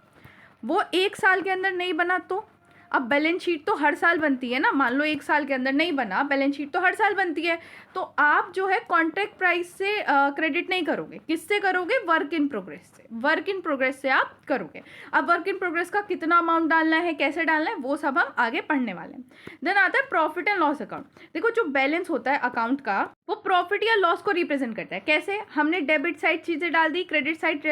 S1: वो 1 साल के अंदर नहीं बना, तो अब बैलेंस शीट तो हर साल बनती है ना, मान लो 1 साल के अंदर नहीं बना, बैलेंस शीट तो हर साल बनती है, तो आप जो है कॉन्ट्रैक्ट प्राइस से क्रेडिट नहीं करोगे, किससे करोगे, वर्क इन प्रोग्रेस से, वर्क इन प्रोग्रेस से आप करोगे। अब वर्क इन प्रोग्रेस का कितना अमाउंट डालना है, कैसे डालना है, वो सब हम आगे पढ़ने वाले हैं। देन आता है प्रॉफिट एंड लॉस अकाउंट। देखो, जो बैलेंस होता है अकाउंट का वो प्रॉफिट या लॉस को रिप्रेजेंट करता है। कैसे, हमने डेबिट साइड चीज़ें डाल दी, क्रेडिट साइड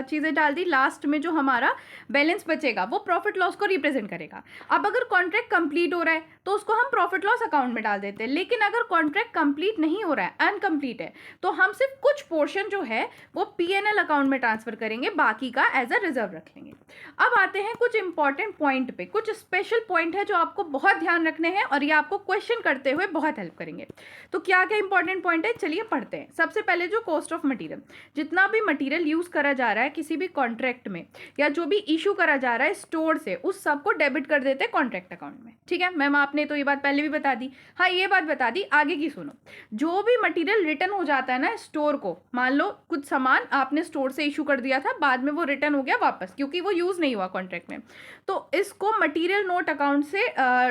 S1: चीज़ें डाल दी, लास्ट में जो हमारा बैलेंस बचेगा वो प्रॉफिट लॉस को रिप्रेजेंट करेगा। अब अब अगर कॉन्ट्रैक्ट कंप्लीट हो रहा है तो उसको हम प्रॉफिट लॉस अकाउंट में डाल देते हैं, लेकिन अगर कॉन्ट्रैक्ट कंप्लीट नहीं हो रहा है, अनकम्प्लीट है, तो हम सिर्फ कुछ पोर्शन जो है वो पीएनएल अकाउंट में ट्रांसफर करेंगे, बाकी का एज अ रिजर्व रख लेंगे। अब आते हैं कुछ इंपॉर्टेंट पॉइंट पे, कुछ स्पेशल पॉइंट है जो आपको बहुत ध्यान रखने हैं और ये आपको क्वेश्चन करते हुए बहुत हेल्प करेंगे। तो क्या क्या इंपॉर्टेंट पॉइंट है, चलिए पढ़ते हैं। सबसे पहले जो कॉस्ट ऑफ मटेरियल, जितना भी मटेरियल यूज करा जा रहा है किसी भी कॉन्ट्रैक्ट में या जो भी इशू करा जा रहा है स्टोर से, उस सब को डेबिट कर देते हैं कॉन्ट्रैक्ट अकाउंट में। ठीक है मैम, आपने तो ये बात पहले भी बता दी। हाँ ये बात बता दी, आगे की सुनो। जो भी मटेरियल रिटर्न हो जाता है ना स्टोर को, मान लो कुछ सामान आपने स्टोर से इशू कर दिया था, बाद में वो रिटर्न हो गया वापस क्योंकि वो यूज नहीं हुआ कॉन्ट्रैक्ट में, तो इसको मटेरियल नोट अकाउंट से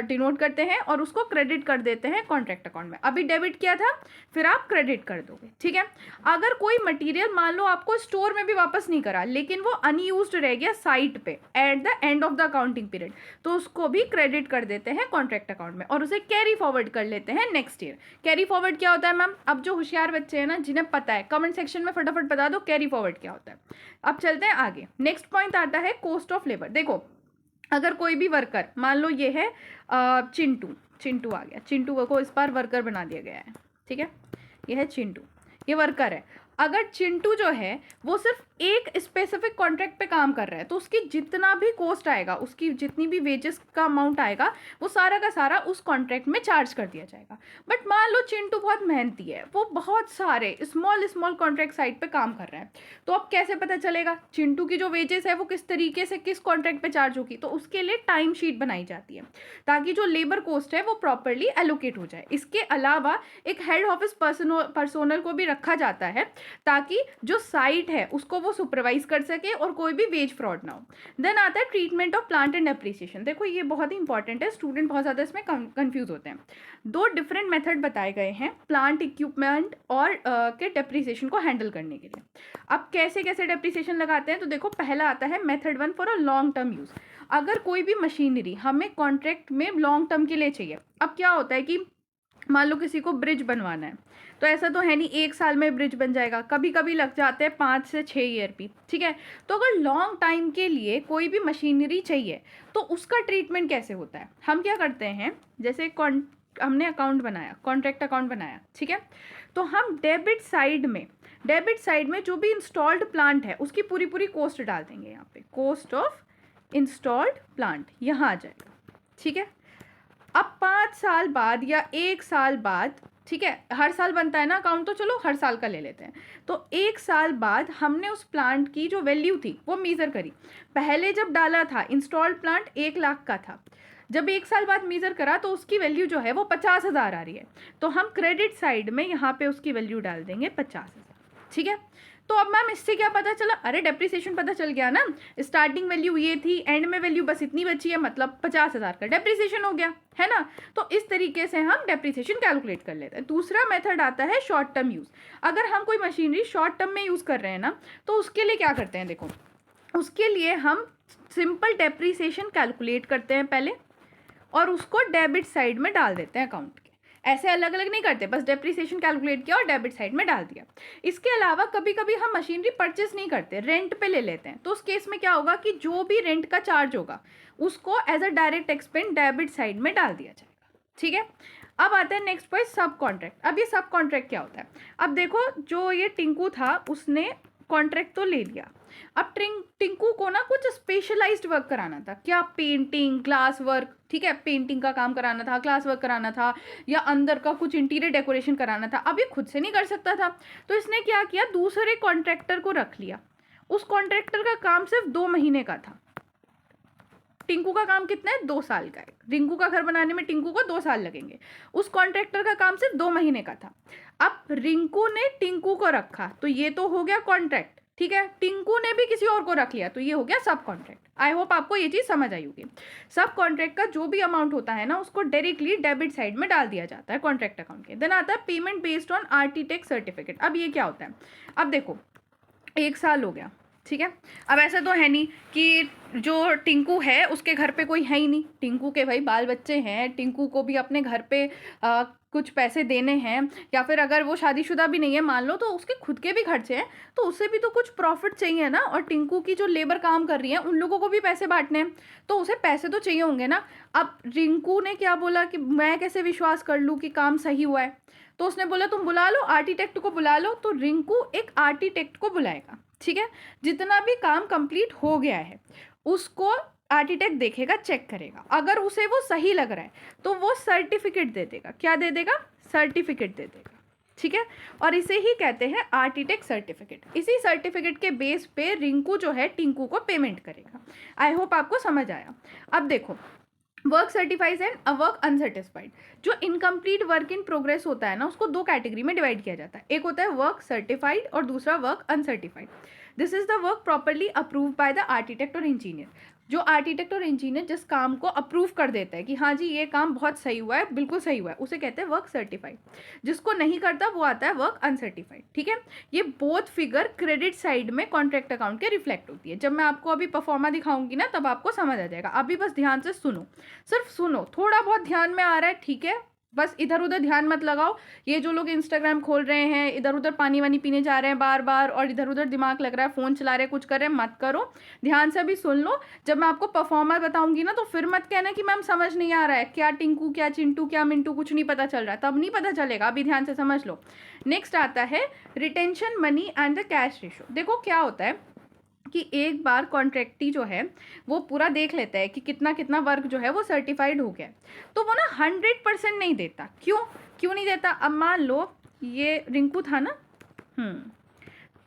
S1: डिनोट करते हैं और उसको क्रेडिट कर देते हैं कॉन्ट्रैक्ट अकाउंट में। अभी डेबिट किया था, फिर आप क्रेडिट कर दोगे। ठीक है, अगर कोई मटेरियल मान लो आपको स्टोर में भी वापस नहीं करा, लेकिन वो अनयूज्ड रह गया साइट पे eight the end of the accounting period, तो उसको भी क्रेडिट कर देते हैं कॉन्ट्रैक्ट अकाउंट में और उसे कैरी फॉरवर्ड कर लेते हैं नेक्स्ट ईयर। कैरी फॉरवर्ड क्या होता है मैम? अब जो होशियार बच्चे हैं ना, जिन्हें पता है, कमेंट सेक्शन में फटाफट बता दो कैरी फॉरवर्ड क्या होता है। अब चलते हैं आगे। नेक्स्ट पॉइंट आता है कॉस्ट ऑफ लेबर। देखो अगर कोई भी वर्कर, मान लो ये है चिंटू आ गया, चिंटू को इस बार वर्कर बना दिया गया है। ठीक है, ये है चिंटू, ये वर्कर है। अगर चिंटू जो है वो सिर्फ एक स्पेसिफिक कॉन्ट्रैक्ट पे काम कर रहा है, तो उसकी जितना भी कॉस्ट आएगा, उसकी जितनी भी वेजेस का अमाउंट आएगा, वो सारा का सारा उस कॉन्ट्रैक्ट में चार्ज कर दिया जाएगा। बट मान लो चिंटू बहुत मेहनती है, वो बहुत सारे स्मॉल कॉन्ट्रैक्ट साइट पे काम कर रहा है, तो अब कैसे पता चलेगा चिंटू की जो वेजेस है वो किस तरीके से किस कॉन्ट्रैक्ट पे चार्ज होगी? तो उसके लिए टाइम शीट बनाई जाती है ताकि जो लेबर कॉस्ट है वो प्रॉपरली एलोकेट हो जाए। इसके अलावा एक हेड ऑफिस पर्सोनल को भी रखा जाता है ताकि जो साइट है उसको वो सुपरवाइज कर सके और कोई भी वेज फ्रॉड ना हो। देन आता है treatment of plant and depreciation. देखो ये बहुत ही इंपॉर्टेंट है, स्टूडेंट बहुत ज़्यादा इसमें कंफ्यूज होते हैं। दो डिफरेंट मेथड बताए गए हैं प्लांट इक्विपमेंट और के डेप्रिसिएशन को हैंडल करने के लिए। अब कैसे कैसे डेप्रिसिएशन लगाते हैं, तो देखो पहला आता है method 1 for a long term use. अगर कोई भी मशीनरी हमें कॉन्ट्रैक्ट में लॉन्ग टर्म के लिए चाहिए, अब क्या होता है कि मान लो किसी को ब्रिज बनवाना है, तो ऐसा तो है नहीं 1 साल में ब्रिज बन जाएगा, कभी कभी लग जाते हैं 5 से 6 ईयर भी। ठीक है, तो अगर लॉन्ग टाइम के लिए कोई भी मशीनरी चाहिए तो उसका ट्रीटमेंट कैसे होता है? हम क्या करते हैं, जैसे हमने अकाउंट बनाया, कॉन्ट्रैक्ट अकाउंट बनाया, ठीक है, तो हम डेबिट साइड में जो भी इंस्टॉल्ड प्लांट है उसकी पूरी कॉस्ट डाल देंगे। यहाँ पे कॉस्ट ऑफ इंस्टॉल्ड प्लांट यहाँ आ जाएगा। ठीक है, अब 5 साल बाद या 1 साल बाद, ठीक है, हर साल बनता है ना अकाउंट, तो चलो हर साल का ले लेते हैं, तो 1 साल बाद हमने उस प्लांट की जो वैल्यू थी वो मेज़र करी। पहले जब डाला था इंस्टॉल्ड प्लांट 1 लाख का था, जब 1 साल बाद मेज़र करा तो उसकी वैल्यू जो है वो 50,000 आ रही है, तो हम क्रेडिट साइड में यहाँ पे उसकी वैल्यू डाल देंगे 50,000। ठीक है, तो अब मैम इससे क्या पता चला? अरे डेप्रिसिएशन पता चल गया ना, स्टार्टिंग वैल्यू ये थी, एंड में वैल्यू बस इतनी बची है, मतलब 50,000 का डेप्रिसिएशन हो गया, है ना। तो इस तरीके से हम डेप्रिसिएशन कैलकुलेट कर लेते हैं। दूसरा मेथड आता है शॉर्ट टर्म यूज़। अगर हम कोई मशीनरी शॉर्ट टर्म में यूज़ कर रहे हैं ना, तो उसके लिए क्या करते हैं, देखो उसके लिए हम सिंपल डेप्रिसिएशन कैलकुलेट करते हैं पहले और उसको डेबिट साइड में डाल देते हैं अकाउंट के। ऐसे अलग अलग नहीं करते, बस डेप्रिसिएशन कैलकुलेट किया और डेबिट साइड में डाल दिया। इसके अलावा कभी कभी हम मशीनरी परचेस नहीं करते, रेंट पे ले लेते हैं, तो उस केस में क्या होगा कि जो भी रेंट का चार्ज होगा उसको as a direct expense debit side में डाल दिया जाएगा। ठीक है, अब आता है नेक्स्ट पॉइंट सब कॉन्ट्रैक्ट। अब ये सब कॉन्ट्रैक्ट क्या होता है? अब देखो जो ये टिंकू था उसने कॉन्ट्रैक्ट तो ले लिया, अब टिंकू को ना कुछ स्पेशलाइज्ड वर्क कराना था, क्या पेंटिंग, ग्लास वर्क, ठीक है, पेंटिंग का काम कराना था, ग्लास वर्क कराना था, या अंदर का कुछ इंटीरियर डेकोरेशन कराना था। अब ये खुद से नहीं कर सकता था, तो इसने क्या किया, दूसरे कॉन्ट्रैक्टर को रख लिया। उस कॉन्ट्रैक्टर का काम सिर्फ 2 महीने का था। टिंकू का काम कितना है? 2 साल का है। रिंकू का घर बनाने में टिंकू को 2 साल लगेंगे, उस कॉन्ट्रैक्टर का काम सिर्फ 2 महीने का था। अब रिंकू ने टिंकू को रखा, तो ये तो हो गया कॉन्ट्रैक्ट, ठीक है, टिंकू ने भी किसी और को रख लिया, तो ये हो गया सब कॉन्ट्रैक्ट। आई होप आपको ये चीज़ समझ आई होगी। सब कॉन्ट्रैक्ट का जो भी अमाउंट होता है ना, उसको डायरेक्टली डेबिट साइड में डाल दिया जाता है कॉन्ट्रैक्ट अकाउंट के। देन आता है पेमेंट बेस्ड ऑन आर्टिटेक सर्टिफिकेट। अब ये क्या होता है? अब देखो 1 साल हो गया, ठीक है, अब ऐसा तो है नहीं कि जो टिंकू है उसके घर पे कोई है ही नहीं, टिंकू के भाई बाल बच्चे हैं, टिंकू को भी अपने घर पे कुछ पैसे देने हैं, या फिर अगर वो शादीशुदा भी नहीं है मान लो, तो उसके खुद के भी खर्चे हैं, तो उसे भी तो कुछ प्रॉफिट चाहिए ना। और टिंकू की जो लेबर काम कर रही है उन लोगों को भी पैसे बांटने हैं, तो उसे पैसे तो चाहिए होंगे ना। अब रिंकू ने क्या बोला कि मैं कैसे विश्वास कर लूँ कि काम सही हुआ है, तो उसने बोला तुम बुला लो, आर्किटेक्ट को बुला लो। तो रिंकू एक आर्किटेक्ट को बुलाएगा, ठीक है। जितना भी काम कंप्लीट हो गया है उसको आर्किटेक्ट देखेगा, चेक करेगा, अगर उसे वो सही लग रहा है तो वो सर्टिफिकेट दे देगा। क्या दे देगा? सर्टिफिकेट दे देगा, ठीक है। और इसे ही कहते हैं आर्किटेक्ट सर्टिफिकेट। इसी सर्टिफिकेट के बेस पे रिंकू जो है टिंकू को पेमेंट करेगा। आई होप आपको समझ आया। अब देखो, work certified and a work uncertified. जो इनकम्प्लीट वर्क इन प्रोग्रेस होता है ना, उसको दो कैटेगरी में डिवाइड किया जाता है। एक होता है वर्क सर्टिफाइड और दूसरा work uncertified. This is the work properly approve by the architect और इंजीनियर। जो आर्किटेक्ट और इंजीनियर जिस काम को अप्रूव कर देता है कि हाँ जी ये काम बहुत सही हुआ है, बिल्कुल सही हुआ है, उसे कहते हैं वर्क सर्टिफाइड। जिसको नहीं करता वो आता है वर्क अनसर्टिफाइड, ठीक है। ये बोथ फिगर क्रेडिट साइड में कॉन्ट्रैक्ट अकाउंट के रिफ्लेक्ट होती है। जब मैं आपको अभी परफॉर्मा दिखाऊंगी ना तब आपको समझ आ जाएगा। अभी बस ध्यान से सुनो, सिर्फ सुनो, थोड़ा बहुत ध्यान में आ रहा है, ठीक है। बस इधर उधर ध्यान मत लगाओ। ये जो लोग इंस्टाग्राम खोल रहे हैं, इधर उधर पानी वानी पीने जा रहे हैं बार बार, और इधर उधर दिमाग लग रहा है, फ़ोन चला रहे हैं, कुछ कर रहे हैं, मत करो। ध्यान से भी सुन लो। जब मैं आपको परफॉर्मर बताऊंगी ना तो फिर मत कहना कि मैम समझ नहीं आ रहा है, क्या टिंकू, क्या चिंटू, क्या मिंटू, कुछ नहीं पता चल रहा है। तब नहीं पता चलेगा, अभी ध्यान से समझ लो। नेक्स्ट आता है retention money and the cash ratio. देखो क्या होता है कि एक बार कॉन्ट्रैक्टी जो है वो पूरा देख लेता है कि कितना कितना वर्क जो है वो सर्टिफाइड हो गया, तो वो ना 100% नहीं देता। क्यों नहीं देता? अब मान लो ये रिंकू था ना,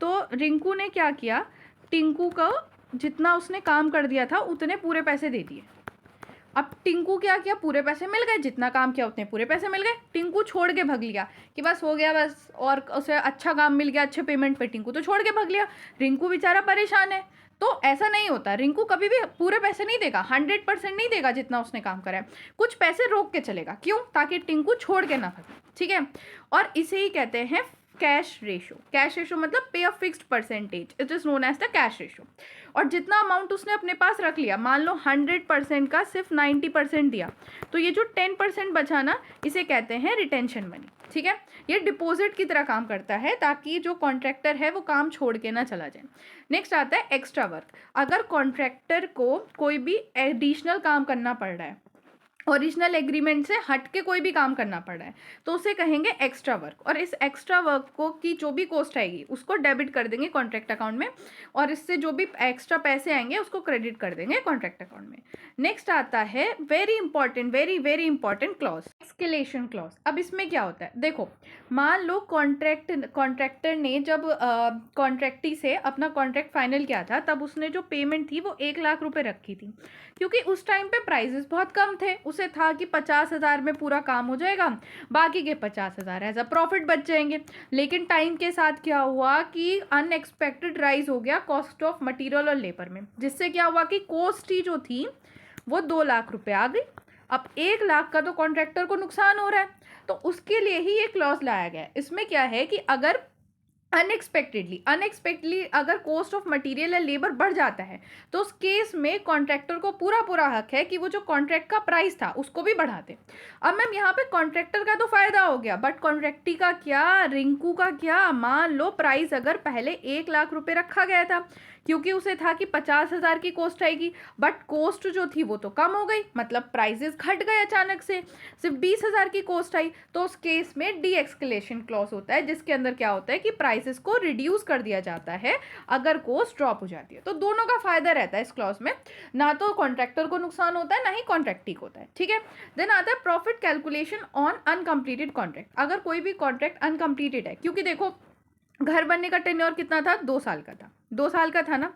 S1: तो रिंकू ने क्या किया, टिंकू को जितना उसने काम कर दिया था उतने पूरे पैसे दे दिए। अब टिंकू क्या किया, पूरे पैसे मिल गए, जितना काम किया उतने पूरे पैसे मिल गए। टिंकू छोड़ के भग लिया कि बस हो गया बस, और उसे अच्छा काम मिल गया अच्छे पेमेंट पे, टिंकू तो छोड़ के भग लिया। रिंकू बेचारा परेशान है। तो ऐसा नहीं होता, रिंकू कभी भी पूरे पैसे नहीं देगा, 100% नहीं देगा जितना उसने काम करा है। कुछ पैसे रोक के चलेगा, क्यों? ताकि टिंकू छोड़ के ना भगे, ठीक है। और इसे ही कहते हैं कैश रेशो। कैश रेशो मतलब पे a fixed percentage, it is known as the cash ratio. और जितना अमाउंट उसने अपने पास रख लिया, मान लो 100% का सिर्फ 90% दिया, तो ये जो 10% बचा ना, इसे कहते हैं रिटेंशन मनी, ठीक है। ये डिपॉजिट की तरह काम करता है ताकि जो कॉन्ट्रैक्टर है वो काम छोड़ के ना चला जाए। नेक्स्ट आता है एक्स्ट्रा वर्क। अगर कॉन्ट्रैक्टर को कोई भी एडिशनल काम करना पड़ रहा है, ओरिजिनल एग्रीमेंट से हट के कोई भी काम करना पड़ रहा है, तो उसे कहेंगे एक्स्ट्रा वर्क। और इस एक्स्ट्रा वर्क को की जो भी कॉस्ट आएगी उसको डेबिट कर देंगे कॉन्ट्रैक्ट अकाउंट में, और इससे जो भी एक्स्ट्रा पैसे आएंगे उसको क्रेडिट कर देंगे कॉन्ट्रैक्ट अकाउंट में। नेक्स्ट आता है very important, very important clause, escalation clause. अब इसमें क्या होता है, देखो मान लो कॉन्ट्रैक्टर ने जब कॉन्ट्रैक्टी से अपना कॉन्ट्रैक्ट फाइनल किया था, तब उसने जो पेमेंट थी वो 1 लाख रुपए रखी थी, क्योंकि उस टाइम पे प्राइजेस बहुत कम थे। उसे था कि 50,000 में पूरा काम हो जाएगा, बाकी के 50,000 एज अ प्रॉफिट बच जाएंगे। लेकिन टाइम के साथ क्या हुआ कि अनएक्सपेक्टेड राइज हो गया कॉस्ट ऑफ मटेरियल और लेबर में, जिससे क्या हुआ कि कॉस्ट ही जो थी वो 2 लाख रुपए आ गई। अब 1 लाख का तो कॉन्ट्रैक्टर को नुकसान हो रहा है, तो उसके लिए ही ये क्लॉज लाया गया है। इसमें क्या है कि अगर अनएक्सपेक्टेडली अगर कॉस्ट ऑफ मटेरियल या लेबर बढ़ जाता है, तो उस केस में कॉन्ट्रैक्टर को पूरा हक है कि वो जो कॉन्ट्रैक्ट का प्राइस था उसको भी बढ़ा दे। अब मैम यहाँ पे कॉन्ट्रैक्टर का तो फायदा हो गया, बट कॉन्ट्रैक्टी का क्या, रिंकू का क्या? मान लो प्राइस अगर पहले 1 लाख रुपए रखा गया था, क्योंकि उसे था कि 50,000 की कॉस्ट आएगी, बट कॉस्ट जो थी वो तो कम हो गई, मतलब प्राइजेस घट गए अचानक से, सिर्फ 20,000 की कॉस्ट आई। तो उस केस में डी एक्सकेलेशन क्लॉज होता है, जिसके अंदर क्या होता है कि प्राइसेस को रिड्यूस कर दिया जाता है अगर कॉस्ट ड्रॉप हो जाती है। तो दोनों का फायदा रहता है इस क्लॉज में, ना तो कॉन्ट्रैक्टर को नुकसान होता है ना ही कॉन्ट्रैक्टी को होता है, ठीक है। देन आता है profit calculation on uncompleted contract. अगर कोई भी कॉन्ट्रैक्ट अनकम्प्लीटेड है, क्योंकि देखो घर बनने का टेन्योर कितना था, 2 साल का था, 2 साल का था ना।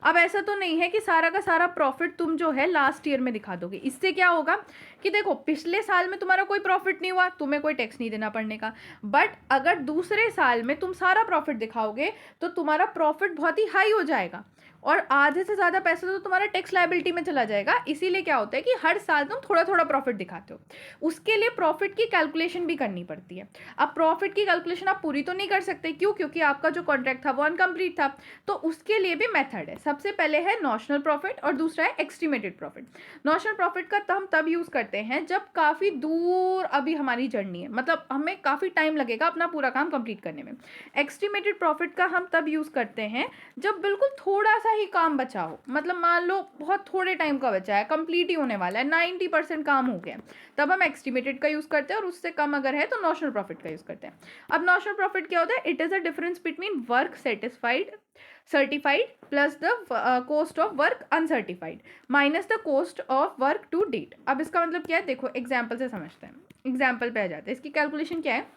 S1: अब ऐसा तो नहीं है कि सारा का सारा प्रॉफिट तुम जो है लास्ट ईयर में दिखा दोगे। इससे क्या होगा कि देखो पिछले साल में तुम्हारा कोई प्रॉफिट नहीं हुआ, तुम्हें कोई टैक्स नहीं देना पड़ने का, बट अगर दूसरे साल में तुम सारा प्रॉफिट दिखाओगे तो तुम्हारा प्रॉफिट बहुत ही हाई हो जाएगा। और आधे से ज़्यादा पैसा तो तुम्हारा टैक्स लायबिलिटी में चला जाएगा। इसीलिए क्या होता है कि हर साल तुम थोड़ा थोड़ा प्रॉफिट दिखाते हो, उसके लिए प्रॉफिट की कैलकुलेशन भी करनी पड़ती है। अब प्रॉफिट की कैलकुलेशन आप पूरी तो नहीं कर सकते, क्यों? क्योंकि आपका जो कॉन्ट्रैक्ट था वो अनकम्प्लीट था। तो उसके लिए भी मेथड है। सबसे पहले है नॉशनल प्रॉफिट और दूसरा है एस्टिमेटेड प्रॉफिट। नॉशनल प्रॉफिट का हम तब यूज़ करते हैं जब काफ़ी दूर अभी हमारी जर्नी है, मतलब हमें काफ़ी टाइम लगेगा अपना पूरा काम कंप्लीट करने में। एस्टिमेटेड प्रॉफिट का हम तब यूज़ करते हैं जब बिल्कुल थोड़ा सा ही काम बचा हो, मतलब मान लो बहुत थोड़े टाइम का बचा है, कंप्लीट ही होने वाला है, 90% काम हो गया, तब हम एस्टिमेटेड का यूज़ करते हैं। और उससे कम अगर है तो नॉशनल प्रॉफिट का यूज़ करते हैं। अब नॉशनल प्रॉफिट क्या होता है? It is a difference between work certified plus the cost of work uncertified minus the cost of work to date. अब इसका मतलब क्या है, देखो एग्जाम्पल से समझते हैं। एग्जाम्पल पे आ जाते हैं। इसकी कैलकुलेशन क्या है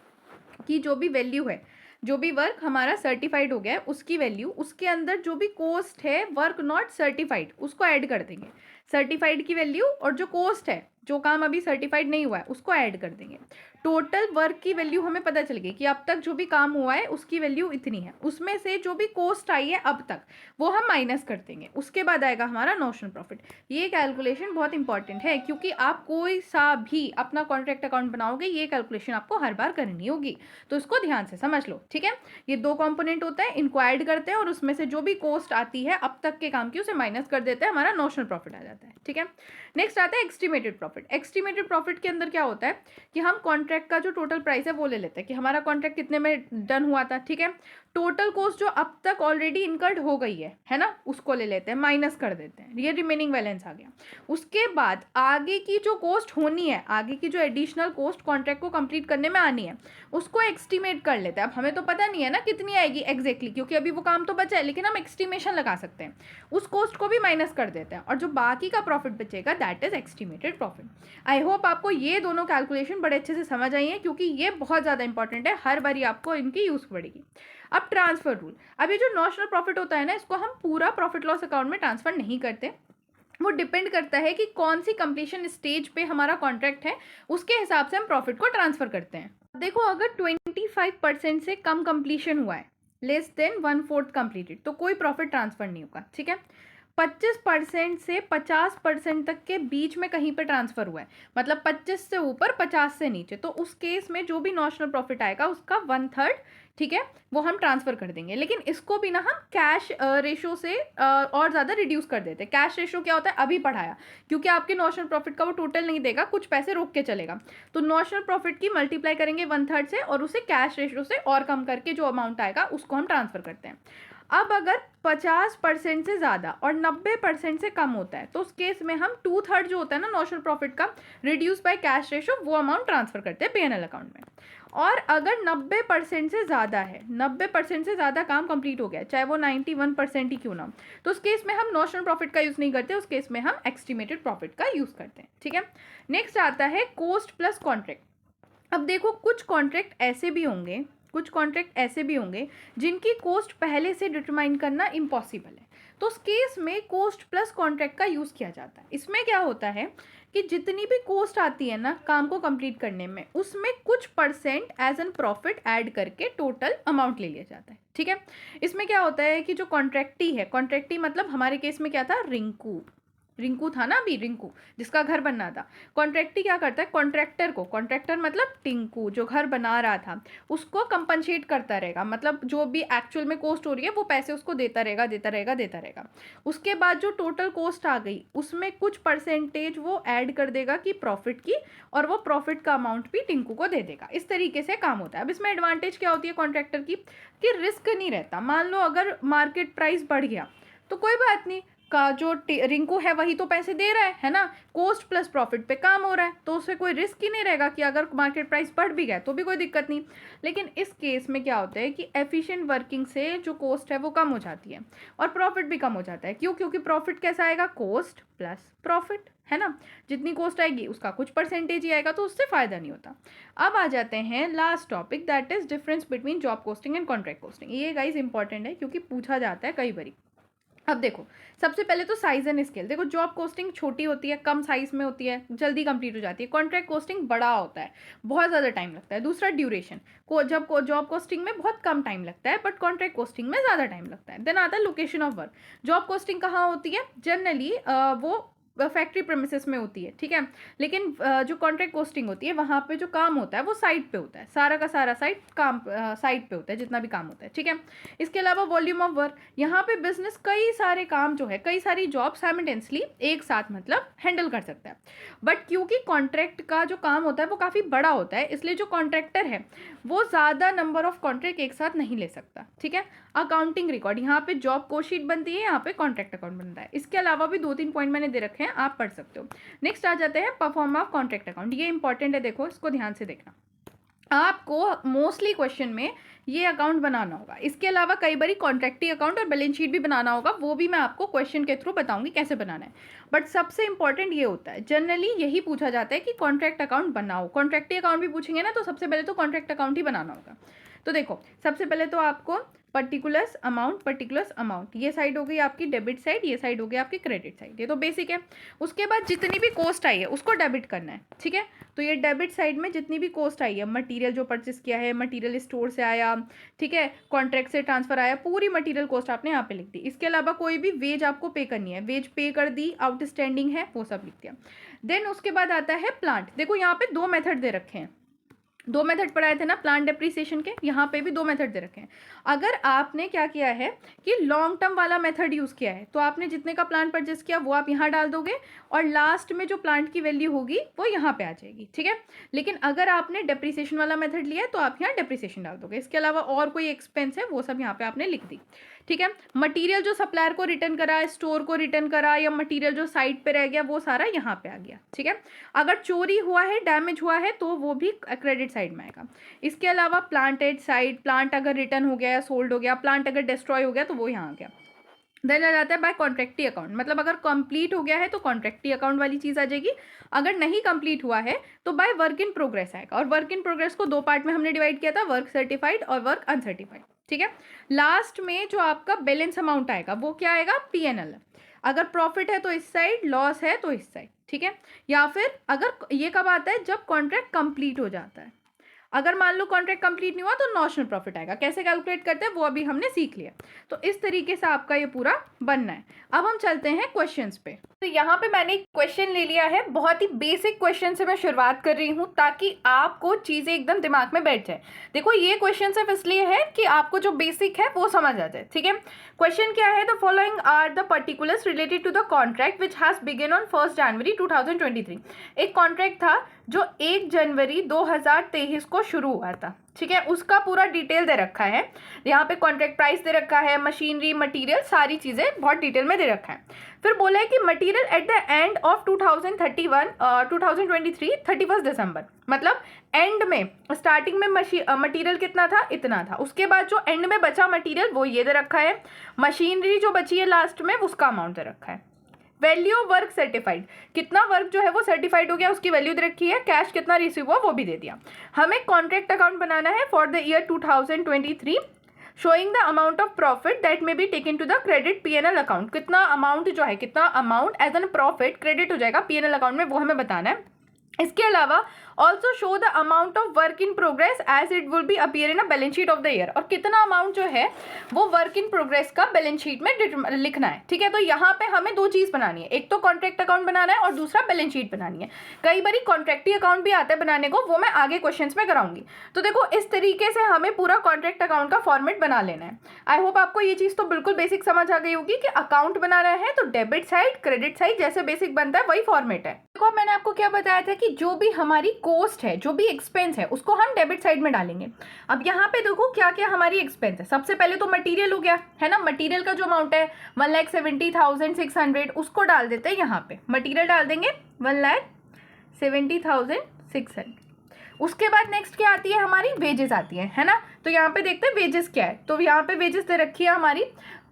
S1: कि जो भी वैल्यू है, जो भी वर्क हमारा सर्टिफाइड हो गया है उसकी वैल्यू, उसके अंदर जो भी कॉस्ट है वर्क नॉट सर्टिफाइड उसको ऐड कर देंगे। सर्टिफाइड की वैल्यू और जो कॉस्ट है, जो काम अभी सर्टिफाइड नहीं हुआ है, उसको ऐड कर देंगे। टोटल वर्क की वैल्यू हमें पता चल गई कि अब तक जो भी काम हुआ है उसकी वैल्यू इतनी है, उसमें से जो भी कॉस्ट आई है अब तक वो हम माइनस कर देंगे। उसके बाद आएगा हमारा नॉशनल प्रॉफिट। ये कैलकुलेशन बहुत इंपॉर्टेंट है, क्योंकि आप कोई सा भी अपना कॉन्ट्रैक्ट अकाउंट बनाओगे ये कैलकुलेशन आपको हर बार करनी होगी, तो इसको ध्यान से समझ लो, ठीक है। ये दो कंपोनेंट होता है, इनको ऐड करते हैं और उसमें से जो भी कॉस्ट आती है अब तक के काम की उसे माइनस कर देते हैं, हमारा नॉशनल प्रॉफिट आ जाता है, ठीक है। नेक्स्ट आता है एस्टिमेटेड प्रॉफिट। एस्टिमेटेड प्रॉफिट के अंदर क्या होता है कि हम कॉन्ट्रैक्ट का जो टोटल प्राइस है वो ले लेते हैं कि हमारा कॉन्ट्रैक्ट कितने में डन हुआ था, ठीक है। टोटल कॉस्ट जो अब तक ऑलरेडी इनकर्ड हो गई है ना, उसको ले लेते हैं, माइनस कर देते हैं, ये रिमेनिंग बैलेंस आ गया। उसके बाद आगे की जो कॉस्ट होनी है, आगे की जो एडिशनल कॉस्ट कॉन्ट्रैक्ट को कंप्लीट करने में आनी है, उसको एस्टिमेट कर लेते हैं। अब हमें तो पता नहीं है ना कितनी आएगी एग्जैक्टली, क्योंकि अभी वो काम तो बचा है, लेकिन हम एस्टिमेशन लगा सकते हैं, उस कॉस्ट को भी माइनस कर देते हैं और जो बाकी का प्रॉफिट बचेगा that is estimated profit. I hope आपको ये दोनों कैलकुलेशन बड़े अच्छे से समझ आई हैं, क्योंकि ये बहुत ज़्यादा इंपॉर्टेंट है, हर बारी आपको इनकी यूज़ पड़ेगी। अब ट्रांसफर रूल। अब ये जो नॉशनल प्रॉफिट होता है ना, इसको हम पूरा प्रॉफिट लॉस अकाउंट में ट्रांसफर नहीं करते, वो डिपेंड करता है कि कौन सी कंप्लीशन स्टेज पे हमारा कॉन्ट्रैक्ट है, उसके हिसाब से हम प्रॉफिट को ट्रांसफर करते हैं। देखो अगर 25% से कम कंप्लीशन हुआ है, लेस देन 1/4 कंप्लीटेड, तो कोई प्रॉफिट ट्रांसफर नहीं होगा, ठीक है। 25% से 50% तक के बीच में कहीं पे ट्रांसफर हुआ है, मतलब 25 से ऊपर 50 से नीचे, तो उस केस में जो भी नॉशनल प्रॉफिट आएगा उसका 1/3, ठीक है, वो हम ट्रांसफर कर देंगे। लेकिन इसको भी ना हम कैश रेशो से और ज़्यादा रिड्यूस कर देते हैं। कैश रेशो क्या होता है, अभी पढ़ाया, क्योंकि आपके नॉशनल प्रॉफिट का वो टोटल नहीं देगा, कुछ पैसे रोक के चलेगा, तो नॉशनल प्रॉफिट की मल्टीप्लाई करेंगे 1/3 से और उसे कैश रेशो से और कम करके जो अमाउंट आएगा उसको हम ट्रांसफर करते हैं। अब अगर 50% से ज़्यादा और 90% से कम होता है, तो उस केस में हम 2/3 जो होता है ना नॉशनल प्रॉफिट का, रिड्यूस बाय कैश रेशो, वो अमाउंट ट्रांसफर करते हैं पीएनएल अकाउंट में। और अगर 90% से ज़्यादा है, 90% से ज़्यादा काम कंप्लीट हो गया, चाहे वो 91% ही क्यों ना हो, तो उस केस में हम नॉशनल प्रॉफिट का यूज़ नहीं करते, उस केस में हम एस्टिमेटेड प्रॉफिट का यूज़ करते हैं, ठीक है। नेक्स्ट आता है कॉस्ट प्लस कॉन्ट्रैक्ट। अब देखो कुछ कॉन्ट्रैक्ट ऐसे भी होंगे जिनकी कॉस्ट पहले से डिटरमाइन करना इम्पॉसिबल है, तो उस केस में कॉस्ट प्लस कॉन्ट्रैक्ट का यूज़ किया जाता है। इसमें क्या होता है कि जितनी भी कॉस्ट आती है ना काम को कंप्लीट करने में, उसमें कुछ percent as an profit add करके टोटल अमाउंट ले लिया जाता है, ठीक है। इसमें क्या होता है कि जो कॉन्ट्रैक्टी है, कॉन्ट्रैक्टी मतलब हमारे केस में क्या था, रिंकू था ना, अभी रिंकू जिसका घर बनना था, कॉन्ट्रैक्टी क्या करता है, कॉन्ट्रैक्टर को, कॉन्ट्रैक्टर मतलब टिंकू जो घर बना रहा था, उसको कंपनसेट करता रहेगा, मतलब जो भी एक्चुअल में कॉस्ट हो रही है वो पैसे उसको देता रहेगा। उसके बाद जो टोटल कॉस्ट आ गई उसमें कुछ परसेंटेज वो ऐड कर देगा कि प्रॉफिट की, और वो प्रॉफिट का अमाउंट भी टिंकू को दे देगा। इस तरीके से काम होता है। अब इसमें एडवांटेज क्या होती है कॉन्ट्रैक्टर की, कि रिस्क नहीं रहता। मान लो अगर मार्केट प्राइस बढ़ गया तो कोई बात नहीं, का जो रिंकू है वही तो पैसे दे रहा है ना, कॉस्ट प्लस प्रॉफिट पे काम हो रहा है, तो उससे कोई रिस्क ही नहीं रहेगा कि अगर मार्केट प्राइस बढ़ भी गया तो भी कोई दिक्कत नहीं। लेकिन इस केस में क्या होता है कि एफिशिएंट वर्किंग से जो कॉस्ट है वो कम हो जाती है और प्रॉफिट भी कम हो जाता है। क्यों? क्योंकि प्रॉफिट कैसा आएगा, कॉस्ट प्लस प्रॉफिट, है ना। जितनी कॉस्ट आएगी उसका कुछ परसेंटेज ही आएगा, तो उससे फ़ायदा नहीं होता। अब आ जाते हैं last topic, that is difference between job costing and contract costing. ये गाइज इंपॉर्टेंट है क्योंकि पूछा जाता है कई बारी। अब देखो, सबसे पहले तो साइज एंड स्केल। देखो, जॉब कोस्टिंग छोटी होती है, कम साइज में होती है, जल्दी कंप्लीट हो जाती है। कॉन्ट्रैक्ट कोस्टिंग बड़ा होता है, बहुत ज़्यादा टाइम लगता है। दूसरा ड्यूरेशन को जॉब कोस्टिंग में बहुत कम टाइम लगता है, बट कॉन्ट्रैक्ट कोस्टिंग में ज़्यादा टाइम लगता है। देन आता है location of work. Job costing कहाँ होती है? जनरली वो फैक्ट्री प्रेमिसेस में होती है, ठीक है। लेकिन जो कॉन्ट्रैक्ट कोस्टिंग होती है वहाँ पे जो काम होता है वो साइट पे होता है, सारा का सारा साइट पे होता है, जितना भी काम होता है, ठीक है। इसके अलावा वॉल्यूम ऑफ वर्क, यहाँ पे बिजनेस कई सारे काम जो है, कई सारी जॉब साइमल्टेनियसली एक साथ मतलब हैंडल कर सकता है। बट क्योंकि कॉन्ट्रैक्ट का जो काम होता है वो काफ़ी बड़ा होता है, इसलिए जो कॉन्ट्रैक्टर है वो ज़्यादा नंबर ऑफ कॉन्ट्रैक्ट एक साथ नहीं ले सकता, ठीक है। अकाउंटिंग रिकॉर्ड, यहाँ पे जॉब कोड शीट बनती है, यहाँ पे कॉन्ट्रैक्ट अकाउंट बनता है। इसके अलावा भी 2-3 पॉइंट मैंने दे रखे हैं, आप पढ़ सकते हो। नेक्स्ट आ जाते हैं परफॉर्म ऑफ कॉन्ट्रैक्ट अकाउंट। ये इंपॉर्टेंट है, देखो इसको ध्यान से देखना। आपको मोस्टली क्वेश्चन में ये अकाउंट बनाना होगा। इसके अलावा कई बार कॉन्ट्रैक्टी अकाउंट और बैलेंस शीट भी बनाना होगा, वो भी मैं आपको क्वेश्चन के थ्रू बताऊंगी कैसे बनाना है। बट सबसे इंपॉर्टेंट ये होता है, जनरली यही पूछा जाता है कि कॉन्ट्रैक्ट अकाउंट बनाओ। कॉन्ट्रैक्टी अकाउंट भी पूछेंगे ना, तो सबसे पहले तो कॉन्ट्रैक्ट अकाउंट ही बनाना होगा। तो देखो, सबसे पहले तो आपको पर्टिकुलर्स अमाउंट, ये साइड हो गई आपकी डेबिट साइड, ये साइड हो गई आपकी क्रेडिट साइड, ये तो बेसिक है। उसके बाद जितनी भी कॉस्ट आई है उसको डेबिट करना है, ठीक है। तो ये डेबिट साइड में जितनी भी कॉस्ट आई है, मटेरियल जो परचेस किया है, मटेरियल स्टोर से आया, ठीक है, कॉन्ट्रैक्ट से ट्रांसफर आया, पूरी मटेरियल कॉस्ट आपने यहाँ पे लिख दी। इसके अलावा कोई भी वेज आपको पे करनी है, वेज पे कर दी, आउटस्टैंडिंग है, वो सब लिख दिया। देन उसके बाद आता है प्लांट। देखो यहाँ पे 2 मेथड दे रखे हैं, 2 मेथड पढ़ाए थे ना प्लांट डेप्रिसिएशन के, यहाँ पे भी 2 मेथड दे रखे हैं। अगर आपने क्या किया है कि लॉन्ग टर्म वाला मेथड यूज़ किया है, तो आपने जितने का प्लांट परचेस किया वो आप यहाँ डाल दोगे, और लास्ट में जो प्लांट की वैल्यू होगी वो यहाँ पे आ जाएगी, ठीक है। लेकिन अगर आपने डेप्रिसिएशन वाला मेथड लिया है तो आप यहाँ डेप्रिसिएशन डाल दोगे। इसके अलावा और कोई एक्सपेंस है वो सब यहाँ पे आपने लिख दी, ठीक है। मटेरियल जो सप्लायर को रिटर्न करा, स्टोर को रिटर्न करा, या मटेरियल जो साइट पे रह गया, वो सारा यहाँ पे आ गया, ठीक है। अगर चोरी हुआ है, डैमेज हुआ है, तो वो भी क्रेडिट साइड में आएगा। इसके अलावा प्लांट एट साइड, प्लांट अगर रिटर्न हो गया या सोल्ड हो गया, प्लांट अगर डिस्ट्रॉय हो गया तो वो यहाँ आ गया। देन आ जाता है बाय कॉन्ट्रैक्टी अकाउंट, मतलब अगर कंप्लीट हो गया है तो कॉन्ट्रैक्टी अकाउंट वाली चीज़ आ जाएगी। अगर नहीं कंप्लीट हुआ है तो बाय वर्क इन प्रोग्रेस आएगा। और वर्क इन प्रोग्रेस को 2 पार्ट में हमने डिवाइड किया था, वर्क सर्टिफाइड और वर्क अनसर्टिफाइड, ठीक है। लास्ट में जो आपका बैलेंस अमाउंट आएगा वो क्या आएगा? P&L। अगर प्रॉफिट है तो इस साइड, लॉस है तो इस साइड, ठीक है। या फिर अगर ये कब आता है? जब कॉन्ट्रैक्ट कंप्लीट हो जाता है। अगर मान लो कॉन्ट्रैक्ट कंप्लीट नहीं हुआ तो नॉशनल प्रॉफिट आएगा। कैसे कैलकुलेट करते हैं वो अभी हमने सीख लिया। तो इस तरीके से आपका ये पूरा बनना है। अब हम चलते हैं क्वेश्चंस पे। तो यहाँ पे मैंने एक क्वेश्चन ले लिया है, बहुत ही बेसिक क्वेश्चन से मैं शुरुआत कर रही हूँ ताकि आपको चीज़ें एकदम दिमाग में बैठ जाए। देखो, ये क्वेश्चन सिर्फ इसलिए है कि आपको जो बेसिक है वो समझ आ जाए, ठीक है। क्वेश्चन क्या है? The following are the particulars related to the contract which has begin on 1 January 2023। एक कॉन्ट्रैक्ट था जो 1 जनवरी 2023 को शुरू हुआ था, ठीक है। उसका पूरा डिटेल दे रखा है यहाँ पे, कॉन्ट्रैक्ट प्राइस दे रखा है, मशीनरी, मटेरियल, सारी चीज़ें बहुत डिटेल में दे रखा है। फिर बोला है कि material at the end of 2023 31 दिसंबर, मतलब एंड में, स्टार्टिंग में मटेरियल कितना था? इतना था। उसके बाद जो एंड में बचा मटेरियल वो ये दे रखा है। मशीनरी जो बची है लास्ट में उसका अमाउंट दे रखा है। वैल्यू ऑफ वर्क सर्टिफाइड, कितना वर्क जो है वो सर्टिफाइड हो गया उसकी वैल्यू दे रखी है। कैश कितना रिसीव हुआ वो भी दे दिया। हमें कॉन्ट्रैक्ट अकाउंट बनाना है for the year 2023, showing the amount of profit that may be taken to the credit P&L account. कितना अमाउंट जो है, कितना amount as an profit credit हो जाएगा P&L अकाउंट में, वो हमें बताना है। इसके अलावा also show the amount of work in progress as it will be appear in a balance sheet of the year. और कितना अमाउंट जो है वो वर्क इन प्रोग्रेस का बैलेंस शीट में लिखना है, ठीक है। तो यहाँ पे हमें 2 चीज़ बनानी है, एक तो कॉन्ट्रैक्ट अकाउंट बनाना है और दूसरा बैलेंस शीट बनानी है। कई बार कॉन्ट्रैक्टी अकाउंट भी आता है बनाने को, वो मैं आगे क्वेश्चंस में कराऊंगी। तो देखो, इस तरीके से हमें पूरा कॉन्ट्रैक्ट अकाउंट का फॉर्मेट बना लेना है। आई होप आपको ये चीज़ तो बिल्कुल बेसिक समझ आ गई होगी कि अकाउंट बनाना है तो डेबिट साइड, क्रेडिट साइड जैसे बेसिक बनता है वही फॉर्मेट है। देखो, मैंने आपको क्या बताया था कि जो भी हमारी कॉस्ट है, जो भी एक्सपेंस है, उसको हम डेबिट साइड में डालेंगे। अब यहाँ पे देखो क्या क्या हमारी एक्सपेंस है। सबसे पहले तो मटेरियल हो गया, है ना। मटेरियल का जो अमाउंट है 1,70,600, उसको डाल देते हैं यहाँ पे। मटेरियल डाल देंगे 1,70,600। उसके बाद नेक्स्ट क्या आती है? हमारी वेजेस आती है ना। तो यहाँ पे देखते हैं वेजेस क्या है। तो यहाँ पे वेजेस दे रखी है हमारी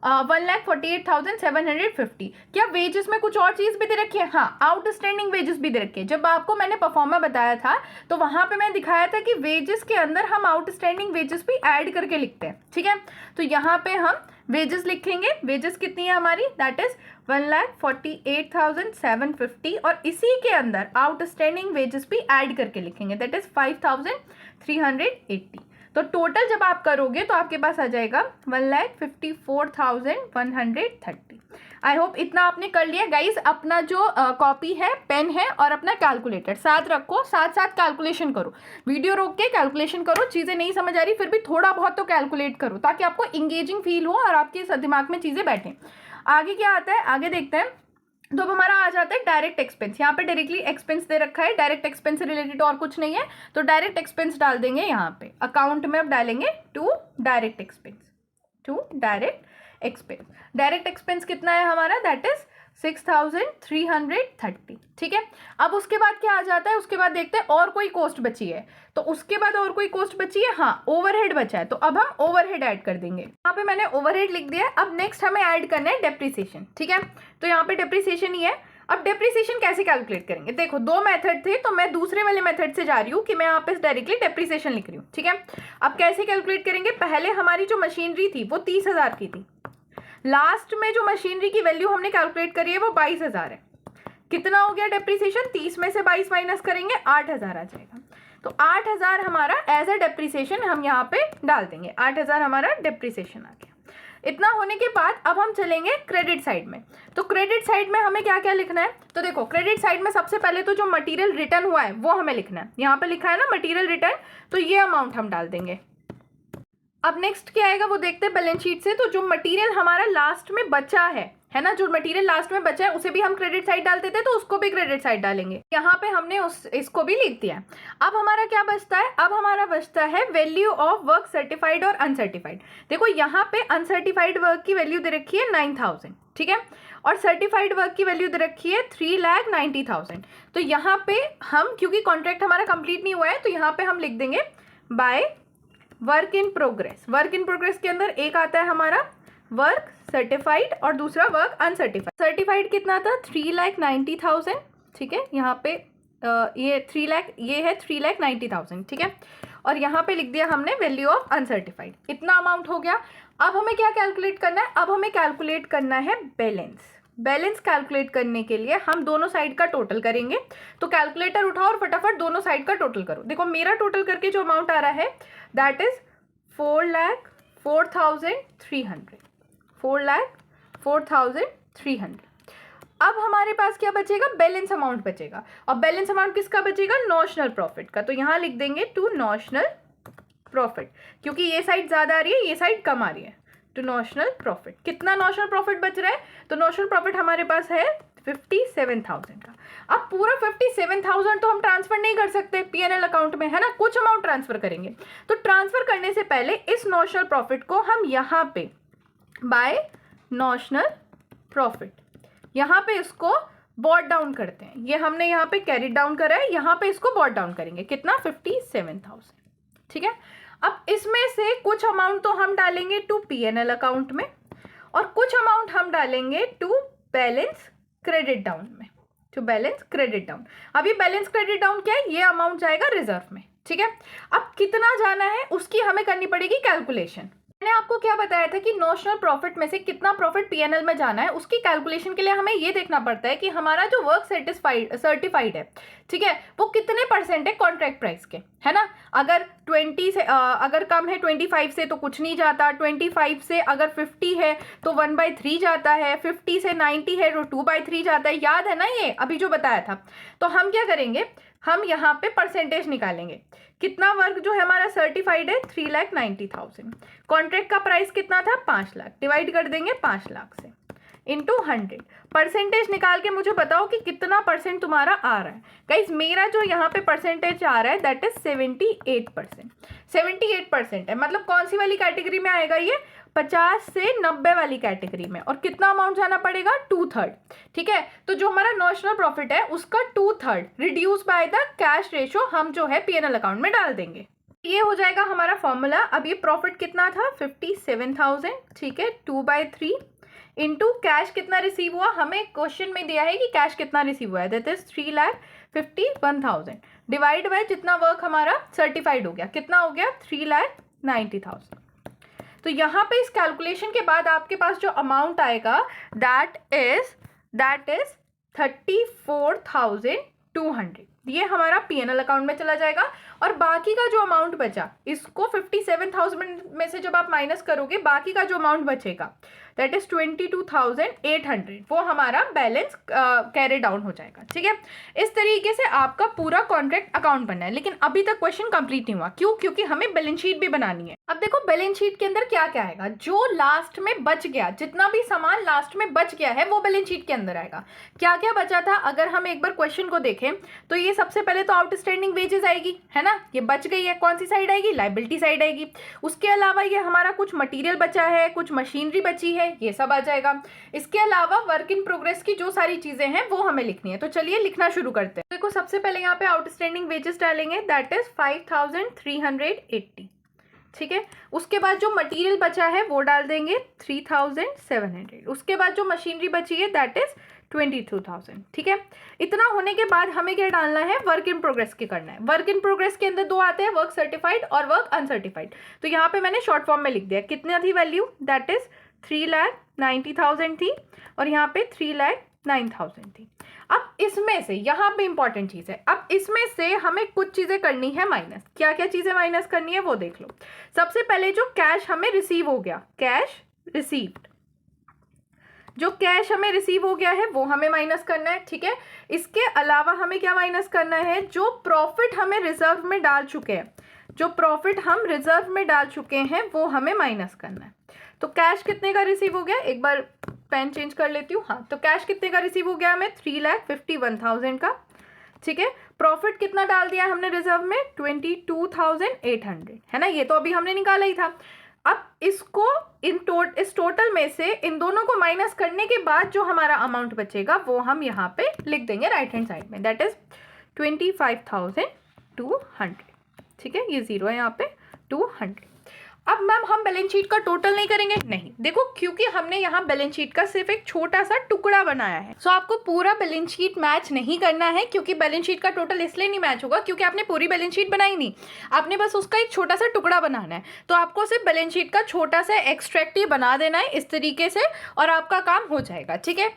S1: 1,48,750। क्या वेजेस में कुछ और चीज़ भी दे रखी है? हाँ, आउटस्टैंडिंग वेजेस भी दे रखी है। जब आपको मैंने परफॉर्मा बताया था तो वहाँ पे मैं दिखाया था कि वेजेस के अंदर हम आउटस्टैंडिंग वेजेस भी ऐड करके लिखते हैं, ठीक है। तो यहाँ पे हम वेजेस लिखेंगे, वेजेस कितनी है हमारी, दैट इज 1,48,750 और इसी के अंदर आउटस्टैंडिंग वेजेस भी ऐड करके लिखेंगे, दैट इज 5,380। तो टोटल जब आप करोगे तो आपके पास आ जाएगा 1,54,130। आई होप इतना आपने कर लिया गाइस। अपना जो कॉपी है, पेन है और अपना कैलकुलेटर साथ रखो, साथ साथ कैलकुलेशन करो, वीडियो रोक के कैलकुलेशन करो। चीज़ें नहीं समझ आ रही फिर भी थोड़ा बहुत तो कैलकुलेट करो ताकि आपको इंगेजिंग फील हो और आपके दिमाग में चीज़ें बैठें। आगे क्या आता है, आगे देखते हैं। तो अब हमारा आ जाता है डायरेक्ट एक्सपेंस। यहाँ पे डायरेक्टली एक्सपेंस दे रखा है, डायरेक्ट एक्सपेंस से रिलेटेड और कुछ नहीं है, तो डायरेक्ट एक्सपेंस डाल देंगे यहाँ पे अकाउंट में। अब डालेंगे to direct expense, to direct expense. Direct expense कितना है हमारा, दैट इज 6,330। ठीक है, अब उसके बाद क्या आ जाता है, उसके बाद देखते हैं और कोई कॉस्ट बची है। तो उसके बाद और कोई कॉस्ट बची है, हाँ ओवरहेड बचा है, तो अब हम ओवरहेड ऐड कर देंगे। यहाँ पे मैंने ओवरहेड लिख दिया है। अब नेक्स्ट हमें ऐड करना है डेप्रिसिएशन। ठीक है, तो यहाँ पे डेप्रिसिएशन ही है। अब डेप्रिसिएशन कैसे कैलकुलेट करेंगे, देखो दो मेथड थे, तो मैं दूसरे वाले मेथड से जा रही हूँ कि मैं यहाँ पे डायरेक्टली डेप्रिसिएशन लिख रही हूँ। ठीक है, अब कैसे कैलकुलेट करेंगे, पहले हमारी जो मशीनरी थी वो 30,000 की थी, लास्ट में जो मशीनरी की वैल्यू हमने कैलकुलेट करी है वो 22,000 है। कितना हो गया डेप्रिसिएशन, 30 में से 22 माइनस करेंगे 8,000 आ जाएगा। तो 8,000 हमारा एज अ डेप्रिसिएशन हम यहाँ पे डाल देंगे, 8,000 हमारा डेप्रिसिएशन आ गया। इतना होने के बाद अब हम चलेंगे क्रेडिट साइड में। तो क्रेडिट साइड में हमें क्या क्या लिखना है, तो देखो क्रेडिट साइड में सबसे पहले तो जो मटेरियल रिटर्न हुआ है वो हमें लिखना है। यहाँ पे लिखा है ना मटेरियल रिटर्न, तो ये अमाउंट हम डाल देंगे। अब नेक्स्ट क्या आएगा वो देखते हैं बैलेंस शीट से। तो जो मटेरियल हमारा लास्ट में बचा है ना, जो मटेरियल लास्ट में बचा है उसे भी हम क्रेडिट साइड डालते थे, तो उसको भी क्रेडिट साइड डालेंगे। यहाँ पे हमने इसको भी लिख दिया है। अब हमारा क्या बचता है, अब हमारा बचता है वैल्यू ऑफ वर्क सर्टिफाइड और अनसर्टिफाइड। देखो यहाँ पे अनसर्टिफाइड वर्क की वैल्यू दे रखी है 9,000, ठीक है, और सर्टिफाइड वर्क की वैल्यू दे रखी है 3,90,000। तो यहाँ पे हम, क्योंकि कॉन्ट्रैक्ट हमारा कंप्लीट नहीं हुआ है, तो यहाँ पे हम लिख देंगे by work in progress. Work in progress के अंदर एक आता है हमारा वर्क सर्टिफाइड और दूसरा वर्क अनसर्टिफाइड। सर्टिफाइड कितना था, 3,90,000, ठीक है, यहाँ पे ये 3 लाख, ये है 3,90,000, ठीक है, और यहाँ पे लिख दिया हमने वैल्यू ऑफ अनसर्टिफाइड। इतना अमाउंट हो गया। अब हमें क्या कैलकुलेट करना है, अब हमें कैलकुलेट करना है बैलेंस। बैलेंस कैलकुलेट करने के लिए हम दोनों साइड का टोटल करेंगे। तो कैलकुलेटर उठाओ और फटाफट दोनों साइड का टोटल करो। देखो मेरा टोटल करके जो अमाउंट आ रहा है दैट इज 4,04,300, 4,04,300। अब हमारे पास क्या बचेगा, बैलेंस अमाउंट बचेगा। और बैलेंस अमाउंट किसका बचेगा, नॉशनल प्रॉफिट का। तो यहाँ लिख देंगे टू नॉशनल प्रॉफिट, क्योंकि ये साइड ज़्यादा आ रही है, ये साइड कम आ रही है, टू नॉशनल प्रॉफिट। कितना नॉशनल प्रॉफिट बच रहा है, तो नॉशनल प्रॉफिट हमारे पास है 57,000 का। अब पूरा 57,000 तो हम ट्रांसफर नहीं कर सकते पीएनएल अकाउंट में, है ना, कुछ अमाउंट ट्रांसफर करेंगे। तो ट्रांसफर करने से पहले इस नॉशनल प्रॉफिट को हम यहाँ पे बाय नॉशनल प्रॉफिट, यहाँ पे इसको बॉट डाउन करते हैं। ये हमने यहाँ पे कैरी डाउन करा है, यहाँ पे इसको बॉट डाउन करेंगे। कितना, 57,000, ठीक है। अब इसमें से कुछ अमाउंट तो हम डालेंगे टू पीएनएल अकाउंट में और कुछ अमाउंट हम डालेंगे टू बैलेंस क्रेडिट डाउन में, टू बैलेंस क्रेडिट डाउन। अब ये बैलेंस क्रेडिट डाउन क्या है, ये अमाउंट जाएगा रिजर्व में, ठीक है। अब कितना जाना है उसकी हमें करनी पड़ेगी कैलकुलेशन। मैंने आपको क्या बताया था कि नॉशनल प्रॉफिट में से कितना प्रॉफिट पीएनएल में जाना है, उसकी कैलकुलेशन के लिए हमें ये देखना पड़ता है कि हमारा जो वर्क सर्टिफाइड है, ठीक है, वो कितने % है कॉन्ट्रैक्ट प्राइस के, है ना। अगर 20 से अगर कम है 25 से तो कुछ नहीं जाता, 25 से अगर 50 है तो 1/3 जाता है, 50 से 90 है तो 2/3 जाता है। याद है ना ये अभी जो बताया था। तो हम क्या करेंगे, हम यहाँ पे परसेंटेज निकालेंगे। कितना वर्क जो है हमारा सर्टिफाइड है 3,90,000, कॉन्ट्रैक्ट का प्राइस कितना था 5 लाख, डिवाइड कर देंगे 5 लाख से इंटू 100। परसेंटेज निकाल के मुझे बताओ कि कितना % तुम्हारा आ रहा है। गाइस मेरा जो यहाँ पे परसेंटेज आ रहा है दैट इज 78%। 78% है, मतलब कौन सी वाली कैटेगरी में आएगा ये, 50 से 90 वाली कैटेगरी में। और कितना अमाउंट जाना पड़ेगा, 2/3, ठीक है। तो जो हमारा नॉशनल प्रॉफिट है उसका 2/3 reduce by the cash ratio हम जो है पीएनएल अकाउंट में डाल देंगे। ये हो जाएगा हमारा फॉर्मूला। अब ये प्रॉफिट कितना था 57,000, ठीक है, 2/3 इंटू कैश कितना रिसीव हुआ, हमें क्वेश्चन में दिया है कि कैश कितना रिसीव हुआ है, दैट इज 3,51,000 डिवाइड बाय जितना वर्क हमारा सर्टिफाइड हो गया, कितना हो गया 3,90,000। तो यहाँ पे इस कैलकुलेशन के बाद आपके पास जो अमाउंट आएगा दैट इज 34,200, ये हमारा पीएनएल अकाउंट में चला जाएगा। और बाकी का जो अमाउंट बचा, इसको 57,000 में से जब आप माइनस करोगे, बाकी का जो अमाउंट बचेगा दैट इज 22,800, वो हमारा बैलेंस कैरी डाउन हो जाएगा। ठीक है, इस तरीके से आपका पूरा कॉन्ट्रैक्ट अकाउंट बनना है। लेकिन अभी तक क्वेश्चन कंप्लीट नहीं हुआ, क्यों? क्योंकि हमें बैलेंस शीट भी बनानी है। अब देखो बैलेंस शीट के अंदर क्या क्या आएगा, जो लास्ट में बच गया, जितना भी सामान लास्ट में बच गया है वो बैलेंस शीट के अंदर आएगा। क्या क्या बचा था, अगर हम एक बार क्वेश्चन को देखें तो ये सबसे पहले तो आउटस्टैंडिंग वेजेस आएगी, है ना, ये बच गई है। कौन सी साइड आएगी? लायबिलिटी साइड आएगी। उसके अलावा ये हमारा कुछ मटेरियल बचा है, कुछ मशीनरी बची है, ये सब आ जाएगा। इसके अलावा वर्क इन प्रोग्रेस की जो सारी चीजें हैं वो हमें लिखनी है। तो चलिए लिखना शुरू करते हैं। देखो सबसे पहले यहाँ पे आउटस्टैंडिंग वेजेस डालेंगे, दैट इज 5,380। ठीक है, उसके बाद जो मटेरियल बचा है वो डाल देंगे 3,700। उसके बाद जो मशीनरी बची है दैट इज 22,000। ठीक है, इतना होने के बाद हमें क्या डालना है? वर्क इन प्रोग्रेस के करना है। वर्क इन प्रोग्रेस के अंदर दो आते हैं, वर्क सर्टिफाइड और वर्क अनसर्टिफाइड। तो यहाँ पे मैंने शॉर्ट फॉर्म में लिख दिया। कितना थी वैल्यू? दैट इज 3,90,000 थी और यहाँ पे 3,09,000 थी। अब इसमें से, यहाँ पे इंपॉर्टेंट चीज है, अब इसमें से हमें कुछ चीजें करनी है माइनस। क्या क्या चीजें माइनस करनी है वो देख लो। सबसे पहले जो कैश हमें रिसीव हो गया, कैश रिसीव्ड, जो कैश हमें रिसीव हो गया है वो हमें माइनस करना है। ठीक है, इसके अलावा हमें क्या माइनस करना है? जो प्रॉफिट हमें रिजर्व में डाल चुके हैं, जो प्रॉफिट हम रिजर्व में डाल चुके हैं वो हमें माइनस करना है। तो कैश कितने का रिसीव हो गया? एक बार पेन चेंज कर लेती हूँ। हाँ, तो कैश कितने का रिसीव हो गया हमें? 3,51,000 का। ठीक है, प्रॉफिट कितना डाल दिया हमने रिजर्व में? 22,800, है ना, ये तो अभी हमने निकाला ही था। अब इसको इस टोटल में से इन दोनों को माइनस करने के बाद जो हमारा अमाउंट बचेगा वो हम यहाँ पे लिख देंगे राइट हैंड साइड में, दैट इज 25,200। ठीक है, ये जीरो है यहाँ पे, 200। अब मैम हम बैलेंस शीट का टोटल नहीं करेंगे? नहीं, देखो क्योंकि हमने यहाँ बैलेंस शीट का सिर्फ एक छोटा सा टुकड़ा बनाया है। सो आपको पूरा बैलेंस शीट मैच नहीं करना है, क्योंकि बैलेंस शीट का टोटल इसलिए नहीं मैच होगा क्योंकि आपने पूरी बैलेंस शीट बनाई नहीं, आपने बस उसका एक छोटा सा टुकड़ा बनाना है। तो आपको सिर्फ बैलेंस शीट का छोटा सा एक्सट्रैक्ट ही बना देना है इस तरीके से, और आपका काम हो जाएगा। ठीक है,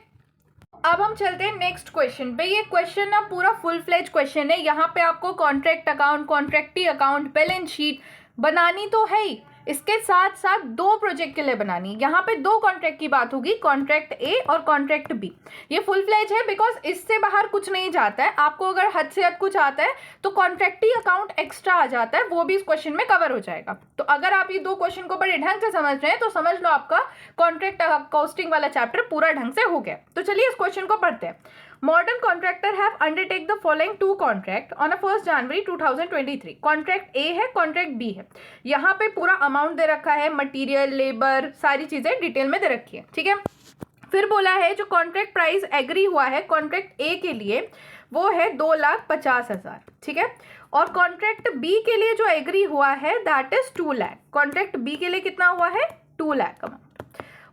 S1: अब हम चलते हैं नेक्स्ट क्वेश्चन पे। ये क्वेश्चन ना पूरा फुल फ्लेज क्वेश्चन है। यहाँ पे आपको contract account, contractee account, balance sheet बनानी तो है ही, इसके साथ साथ दो प्रोजेक्ट के लिए बनानी। यहाँ पे दो कॉन्ट्रैक्ट की बात होगी, कॉन्ट्रैक्ट ए और कॉन्ट्रैक्ट बी। ये फुल फ्लेज है बिकॉज इससे बाहर कुछ नहीं जाता है। आपको अगर हद से हद कुछ आता है तो कॉन्ट्रैक्टी अकाउंट एक्स्ट्रा आ जाता है, वो भी इस क्वेश्चन में कवर हो जाएगा। तो अगर आप ये दो क्वेश्चन को बड़े ढंग से समझ रहे हैं तो समझ लो आपका कॉन्ट्रैक्ट कॉस्टिंग वाला चैप्टर पूरा ढंग से हो गया। तो चलिए इस क्वेश्चन को पढ़ते हैं। Modern contractor have undertake the following two contract on a 1st January 2023. Contract ए है, कॉन्ट्रैक्ट बी है। यहाँ पे पूरा अमाउंट दे रखा है, मटेरियल, लेबर, सारी चीजें डिटेल में दे रखी है। ठीक है, फिर बोला है जो कॉन्ट्रैक्ट प्राइस एग्री हुआ है कॉन्ट्रैक्ट ए के लिए वो है 2,50,000। ठीक है, और कॉन्ट्रैक्ट बी के लिए जो एग्री हुआ है that is 2 lakh. Contract B के लिए कितना हुआ है? 2 लाख अमाउंट।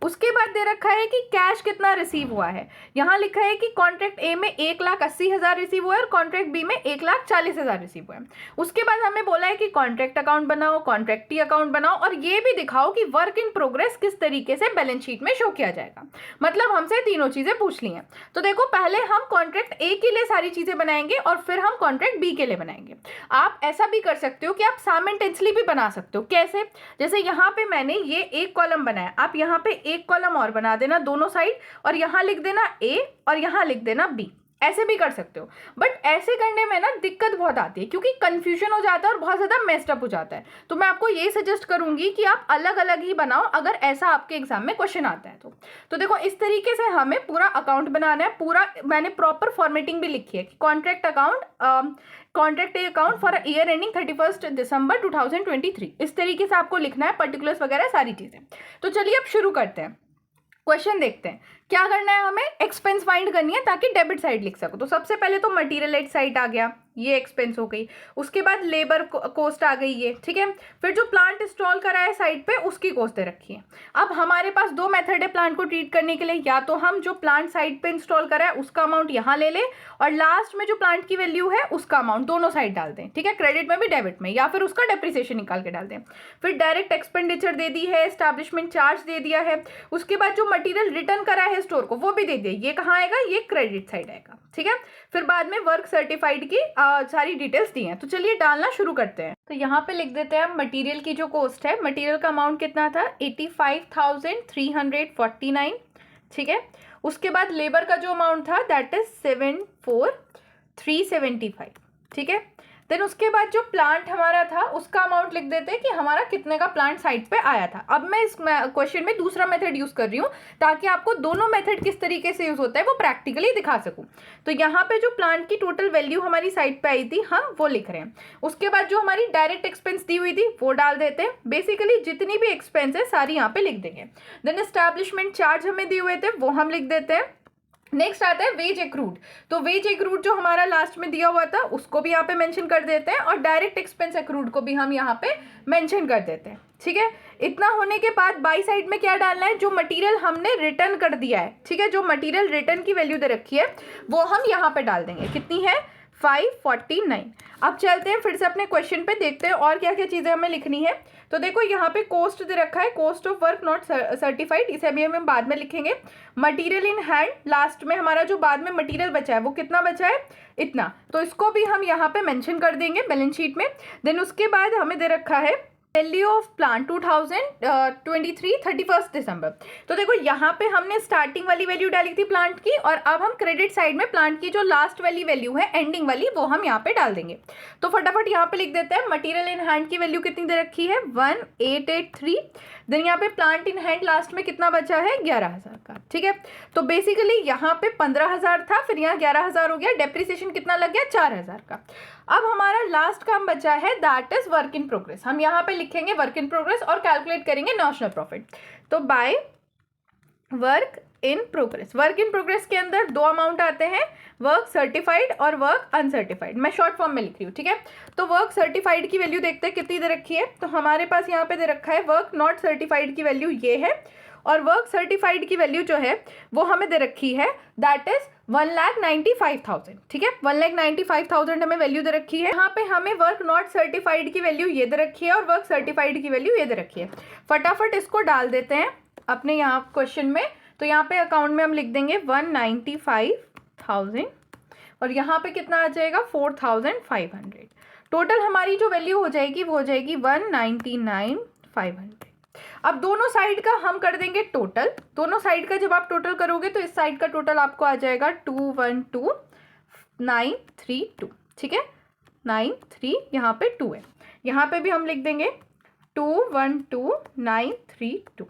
S1: उसके बाद दे रखा है कि कैश कितना रिसीव हुआ है। यहाँ लिखा है कि कॉन्ट्रैक्ट ए में 1,80,000 रिसीव हुआ है और कॉन्ट्रैक्ट बी में 1,40,000 रिसीव हुआ है। उसके बाद हमें बोला है कि कॉन्ट्रैक्ट अकाउंट बनाओ, कॉन्ट्रैक्टी अकाउंट बनाओ, और ये भी दिखाओ कि वर्क इन प्रोग्रेस किस तरीके से बैलेंस शीट में शो किया जाएगा। मतलब हमसे तीनों चीजें पूछ ली हैं। तो देखो पहले हम कॉन्ट्रैक्ट ए के लिए सारी चीजें बनाएंगे और फिर हम कॉन्ट्रैक्ट बी के लिए बनाएंगे। आप ऐसा भी कर सकते हो कि आप साइमल्टेनियसली भी बना सकते हो। कैसे? जैसे यहाँ पे मैंने ये एक कॉलम बनाया, आप यहाँ पे एक कॉलम और बना देना दोनों साइड, और यहां लिख देना ए और यहां लिख देना बी। ऐसे भी कर सकते हो, बट ऐसे करने में ना दिक्कत बहुत आती है क्योंकि कंफ्यूजन हो जाता है और बहुत ज्यादा मेस्ड अप हो जाता है। तो मैं आपको ये सजेस्ट करूंगी कि आप अलग अलग ही बनाओ अगर ऐसा आपके एग्जाम में क्वेश्चन आता है तो देखो इस तरीके से हमें पूरा अकाउंट बनाना है। पूरा मैंने प्रॉपर फॉर्मेटिंग भी लिखी है कि contract account, contract year for year ending 31 दिसंबर 2023, इस तरीके से आपको लिखना है, पर्टिकुलर्स वगैरह सारी चीजें। तो चलिए अब शुरू करते हैं, क्वेश्चन देखते हैं। क्या करना है? हमें एक्सपेंस फाइंड करनी है ताकि डेबिट साइड लिख सको। तो सबसे पहले तो मटेरियल साइड आ गया, ये एक्सपेंस हो गई। उसके बाद लेबर कॉस्ट आ गई ये, ठीक है। फिर जो प्लांट इंस्टॉल करा है साइट पे उसकी कॉस्ट दे रखी है। अब हमारे पास दो मेथड है प्लांट को ट्रीट करने के लिए, या तो हम जो प्लांट साइट पे इंस्टॉल करा है उसका अमाउंट यहाँ ले लें और लास्ट में जो प्लांट की वैल्यू है उसका अमाउंट दोनों साइड डाल दें, ठीक है, क्रेडिट में भी डेबिट में, या फिर उसका डेप्रिसिएशन निकाल के डाल दें। फिर डायरेक्ट एक्सपेंडिचर दे दी है, एस्टैब्लिशमेंट चार्ज दे दिया है, उसके बाद जो मटेरियल रिटर्न करा है स्टोर को वो भी दे दिया। ये कहाँ आएगा, ये क्रेडिट साइड आएगा, ठीक है। फिर बाद में वर्क सर्टिफाइड की सारी डिटेल्स दी हैं। तो चलिए डालना शुरू करते हैं। तो यहाँ पे लिख देते हैं हम मटेरियल की जो कॉस्ट है। मटेरियल का अमाउंट कितना था, 85,349, ठीक है। उसके बाद लेबर का जो अमाउंट था दैट इज 74,375, ठीक है। देन उसके बाद जो प्लांट हमारा था उसका अमाउंट लिख देते हैं कि हमारा कितने का प्लांट साइट पे आया था। अब मैं इस क्वेश्चन में दूसरा मेथड यूज कर रही हूँ ताकि आपको दोनों मेथड किस तरीके से यूज होता है वो प्रैक्टिकली दिखा सकूँ। तो यहाँ पे जो प्लांट की टोटल वैल्यू हमारी साइट पे आई थी हम वो लिख रहे हैं। उसके बाद जो हमारी डायरेक्ट एक्सपेंस दी हुई थी वो डाल देते हैं। बेसिकली जितनी भी एक्सपेंस है सारी यहाँ पे लिख देंगे। देन एस्टैब्लिशमेंट चार्ज हमें दिए हुए थे वो हम लिख देते हैं। नेक्स्ट आता है वेज एक्रूड। तो वेज एक्रूड जो हमारा लास्ट में दिया हुआ था उसको भी यहाँ पे मेंशन कर देते हैं और डायरेक्ट एक्सपेंस एक्रूड को भी हम यहाँ पे मेंशन कर देते हैं, ठीक है। इतना होने के बाद बाई साइड में क्या डालना है, जो मटेरियल हमने रिटर्न कर दिया है, ठीक है, जो मटेरियल रिटर्न की वैल्यू दे रखी है वो हम यहाँ पे डाल देंगे। कितनी है, 549। अब चलते हैं फिर से अपने क्वेश्चन पे, देखते हैं और क्या क्या चीज़ें हमें लिखनी है। तो देखो यहाँ पे कॉस्ट दे रखा है, cost of work not certified, इसे अभी हम बाद में लिखेंगे। मटेरियल इन हैंड, लास्ट में हमारा जो बाद में मटेरियल बचा है वो कितना बचा है, इतना, तो इसको भी हम यहाँ पे मेंशन कर देंगे बैलेंस शीट में। देन उसके बाद हमें दे रखा है वैल्यू ऑफ प्लांट 2023 31 दिसंबर। तो देखो यहाँ पे हमने स्टार्टिंग वाली वैल्यू डाली थी प्लांट की और अब हम क्रेडिट साइड में प्लांट की जो लास्ट वाली वैल्यू है एंडिंग वाली वो हम यहाँ पे डाल देंगे। तो फटाफट यहाँ पे लिख देते हैं। मटेरियल इन हैंड की वैल्यू कितनी दे रखी है, 1883। देन यहाँ पे प्लांट इन हैंड लास्ट में कितना बचा है, 11,000 का, ठीक है। तो बेसिकली यहाँ पे 15,000 था, फिर यहाँ 11,000 हो गया, डेप्रिसिएशन कितना लग गया, 4,000 का। अब हमारा लास्ट काम बचा है that is work in progress. हम यहाँ पे लिखेंगे वर्क इन प्रोग्रेस और कैलकुलेट करेंगे नॉशनल प्रॉफिट। तो by work in progress, work in progress के अंदर दो अमाउंट आते हैं, वर्क सर्टिफाइड और वर्क अनसर्टिफाइड। मैं शॉर्ट फॉर्म में लिख रही हूँ, ठीक है। तो वर्क सर्टिफाइड की वैल्यू देखते हैं कितनी दे रखी है। तो हमारे पास यहाँ पे दे रखा है वर्क नॉट सर्टिफाइड की वैल्यू ये है और वर्क सर्टिफाइड की वैल्यू जो है वो हमें दे रखी है दैट इज 1,95,000, ठीक है। 1,95,000 हमें वैल्यू दे रखी है। यहाँ पे हमें वर्क नॉट सर्टिफाइड की वैल्यू ये दे रखी है और वर्क सर्टिफाइड की वैल्यू ये दे रखी है। फटाफट इसको डाल देते हैं अपने यहाँ क्वेश्चन में। तो यहाँ पे अकाउंट में हम लिख देंगे 1,95,000 और यहाँ पे कितना आ जाएगा, 4,500। टोटल हमारी जो वैल्यू हो जाएगी वो हो जाएगी 1,99,500। अब दोनों साइड का हम कर देंगे टोटल। दोनों साइड का जब आप टोटल करोगे तो इस साइड का टोटल आपको आ जाएगा 212,932, ठीक है। 93 यहाँ पे 2 है, यहाँ पे भी हम लिख देंगे 212,932।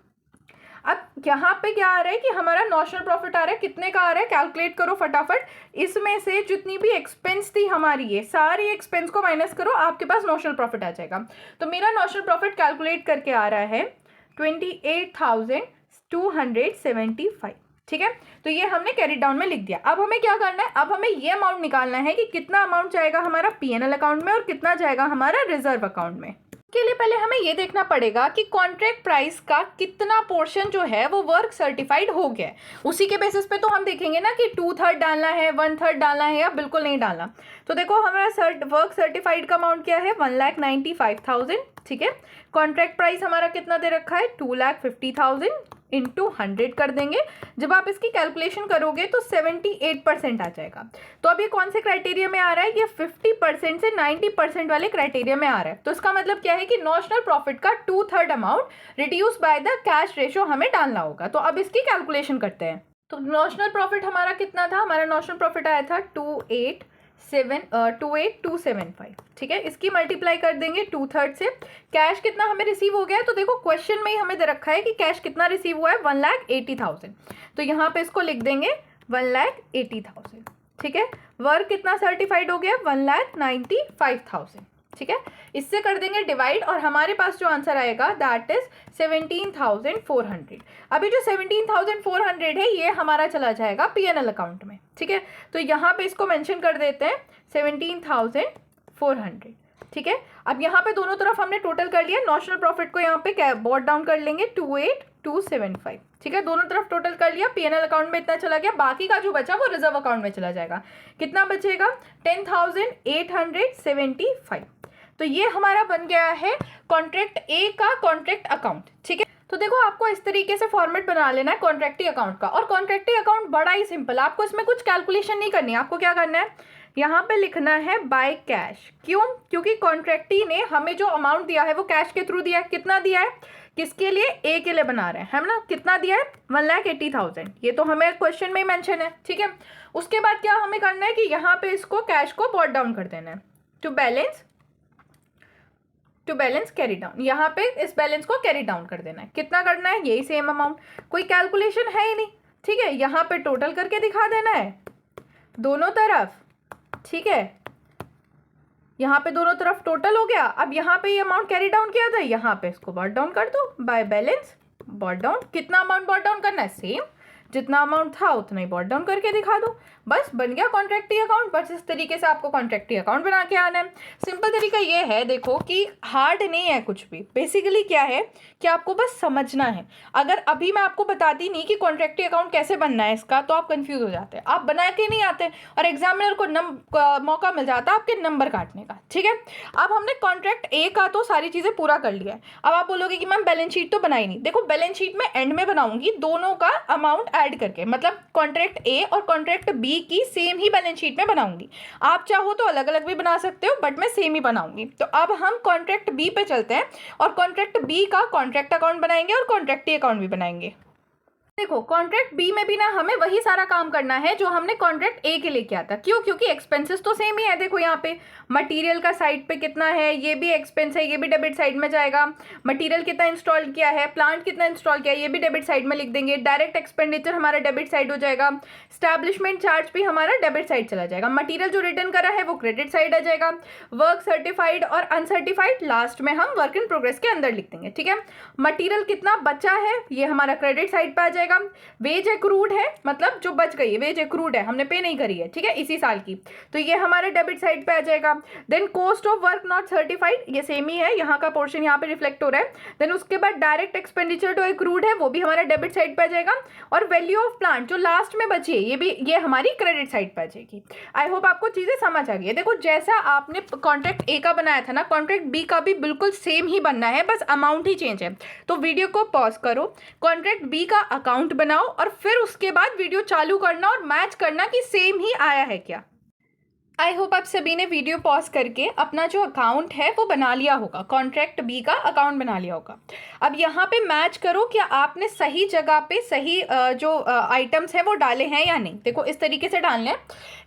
S1: अब यहाँ पे क्या आ रहा है कि हमारा नॉशनल प्रॉफिट आ रहा है, कितने का आ रहा है, कैलकुलेट करो फटाफट। इसमें से जितनी भी एक्सपेंस थी हमारी ये सारी एक्सपेंस को माइनस करो, आपके पास नॉशनल प्रॉफिट आ जाएगा। तो मेरा नॉशनल प्रॉफिट कैलकुलेट करके आ रहा है 28,275, ठीक है। तो ये हमने कैरी डाउन में लिख दिया। अब हमें क्या करना है, अब हमें ये अमाउंट निकालना है कि कितना अमाउंट जाएगा हमारा पीएनएल अकाउंट में और कितना जाएगा हमारा रिजर्व अकाउंट में। के लिए पहले हमें ये देखना पड़ेगा कि कॉन्ट्रैक्ट प्राइस का कितना पोर्शन जो है वो वर्क सर्टिफाइड हो गया है। उसी के बेसिस पे तो हम देखेंगे ना कि 2/3 डालना है, 1/3 डालना है या बिल्कुल नहीं डालना। तो देखो हमारा वर्क सर्टिफाइड का अमाउंट क्या है, 1,95,000, ठीक है। कॉन्ट्रैक्ट प्राइस हमारा कितना दे रखा है, 2,50,000 इंटू 100 कर देंगे। जब आप इसकी कैलकुलेशन करोगे तो 78% आ जाएगा। तो अब ये कौन से क्राइटेरिया में आ रहा है, ये 50% से 90% वाले क्राइटेरिया में आ रहा है। तो इसका मतलब क्या है कि नॉशनल प्रॉफिट का 2/3 amount reduce by the cash ratio हमें डालना होगा। तो अब इसकी कैलकुलेशन करते हैं। तो नॉशनल प्रॉफिट हमारा कितना था, हमारा नॉशनल प्रॉफिट आया था 28,275, ठीक है। इसकी मल्टीप्लाई कर देंगे 2/3 से। कैश कितना हमें रिसीव हो गया है, तो देखो क्वेश्चन में ही हमें दे रखा है कि कैश कितना रिसीव हुआ है, 1,80,000। तो यहाँ पे इसको लिख देंगे 1,80,000, ठीक है। वर्क कितना सर्टिफाइड हो गया, 1,95,000, ठीक है। इससे कर देंगे डिवाइड और हमारे पास जो आंसर आएगा दैट इज 17,400। अभी जो 17,400 है ये हमारा चला जाएगा पीएनएल अकाउंट में, ठीक है। तो यहाँ पे इसको मेंशन कर देते हैं 17,400, ठीक है। अब यहाँ पे दोनों तरफ हमने टोटल कर लिया, नॉशनल प्रॉफिट को यहाँ पे बॉट डाउन कर लेंगे 28,275, ठीक है। दोनों तरफ टोटल कर लिया, पीएनएल अकाउंट में इतना चला गया, बाकी का जो बचा वो रिजर्व अकाउंट में चला जाएगा। कितना बचेगा? 10,875। तो ये हमारा बन गया है कॉन्ट्रैक्ट ए का कॉन्ट्रैक्ट अकाउंट, ठीक है। तो देखो आपको इस तरीके से फॉर्मेट बना लेना है कॉन्ट्रैक्टी अकाउंट का, और कॉन्ट्रैक्टी अकाउंट बड़ा ही सिंपल, आपको इसमें कुछ कैलकुलेशन नहीं करनी है। आपको क्या करना है, यहाँ पे लिखना है बाय कैश। क्यों? क्योंकि कॉन्ट्रैक्टी ने हमें जो अमाउंट दिया है वो कैश के थ्रू दिया है। कितना दिया है? किसके लिए? ए के लिए बना रहे हैं, है ना। कितना दिया है? 1,80,000। ये तो हमें क्वेश्चन में ही मेंशन है, ठीक है। उसके बाद क्या हमें करना है कि यहाँ पे इसको कैश को बॉट डाउन कर देना है टू बैलेंस कैरी डाउन। यहाँ पे इस बैलेंस को कैरी डाउन कर देना है। कितना करना है? यही सेम अमाउंट, कोई कैलकुलेशन है ही नहीं, ठीक है। यहाँ पे टोटल करके दिखा देना है दोनों तरफ, ठीक है। यहाँ पे दोनों तरफ टोटल हो गया। अब यहाँ पे ये अमाउंट कैरी डाउन किया था, यहाँ पे इसको बॉट डाउन कर दो बाय बैलेंस बॉट डाउन। कितना अमाउंट बॉट डाउन करना है? सेम, जितना अमाउंट था उतना ही बॉट डाउन करके दिखा दो, बस बन गया कॉन्ट्रैक्टी अकाउंट। बस इस तरीके से आपको कॉन्ट्रैक्टी अकाउंट बना के आना है। सिंपल तरीका ये है, देखो कि हार्ड नहीं है कुछ भी। बेसिकली क्या है कि आपको बस समझना है। अगर अभी मैं आपको बताती नहीं कि कॉन्ट्रैक्टी अकाउंट कैसे बनना है इसका, तो आप कंफ्यूज हो जाते हैं, आप बना के नहीं आते और एग्जामिनर को मौका मिल जाता है आपके नंबर काटने का, ठीक है। अब हमने कॉन्ट्रैक्ट ए का तो सारी चीज़ें पूरा कर लिया है। अब आप बोलोगे कि मैम बैलेंस शीट तो बनाई नहीं। देखो बैलेंस शीट में एंड में बनाऊंगी दोनों का अमाउंट ऐड करके, मतलब कॉन्ट्रैक्ट ए और कॉन्ट्रैक्ट बी की सेम ही बैलेंस शीट में बनाऊंगी। आप चाहो तो अलग अलग भी बना सकते हो, बट मैं सेम ही बनाऊंगी। तो अब हम कॉन्ट्रैक्ट बी पे चलते हैं और कॉन्ट्रैक्ट बी का कॉन्ट्रैक्ट अकाउंट बनाएंगे और कॉन्ट्रैक्टी अकाउंट भी बनाएंगे। देखो कॉन्ट्रैक्ट बी में भी ना हमें वही सारा काम करना है जो हमने कॉन्ट्रैक्ट ए के लिए किया था। क्यों? क्योंकि एक्सपेंसेस तो सेम ही है। देखो यहाँ पे मटेरियल का साइड पे कितना है, ये भी एक्सपेंस है, ये भी डेबिट साइड में जाएगा। मटेरियल कितना इंस्टॉल किया है, प्लांट कितना इंस्टॉल किया है, ये भी डेबिट साइड में लिख देंगे। डायरेक्ट एक्सपेंडिचर हमारा डेबिट साइड हो जाएगा। स्टैब्लिशमेंट चार्ज भी हमारा डेबिट साइड चला जाएगा। मटीरियल जो रिटर्न करा है वो क्रेडिट साइड आ जाएगा। वर्क सर्टिफाइड और अनसर्टिफाइड लास्ट में हम वर्क इन प्रोग्रेस के अंदर लिख देंगे, ठीक है। मटीरियल कितना बचा है ये हमारा क्रेडिट साइड पे आ जाएगा। वेज एक्रूड है, मतलब जो बच गई है, वेज एक्रूड है, हमने पे नहीं करी है, ठीक है, इसी साल की, तो ये हमारे डेबिट साइड पे आ जाएगा। Then cost of work not certified, ये सेम ही है, यहाँ का पोर्शन यहाँ पे रिफ्लेक्ट हो रहा है। देन उसके बाद डायरेक्ट एक्सपेंडिचर जो एक्रूड है वो भी हमारा डेबिट साइड पे आ जाएगा। और वैल्यू ऑफ प्लांट जो लास्ट में बची है ये हमारी क्रेडिट साइड पे आ जाएगी। आई होप आपको चीजें समझ आ गई है। देखो जैसा आपने कॉन्ट्रैक्ट ए का बनाया था ना, कॉन्ट्रैक्ट बी का भी बिल्कुल सेम ही बनना है, बस अमाउंट ही चेंज है। तो वीडियो को पॉज करो, कॉन्ट्रैक्ट बी का अकाउंट बनाओ और फिर उसके बाद वीडियो चालू करना और मैच करना कि सेम ही आया है क्या। आई होप आप सभी ने वीडियो पॉज करके अपना जो अकाउंट है वो बना लिया होगा, कॉन्ट्रैक्ट बी का अकाउंट बना लिया होगा। अब यहाँ पे मैच करो कि आपने सही जगह पे सही जो आइटम्स हैं वो डाले हैं या नहीं। देखो इस तरीके से डालने हैं।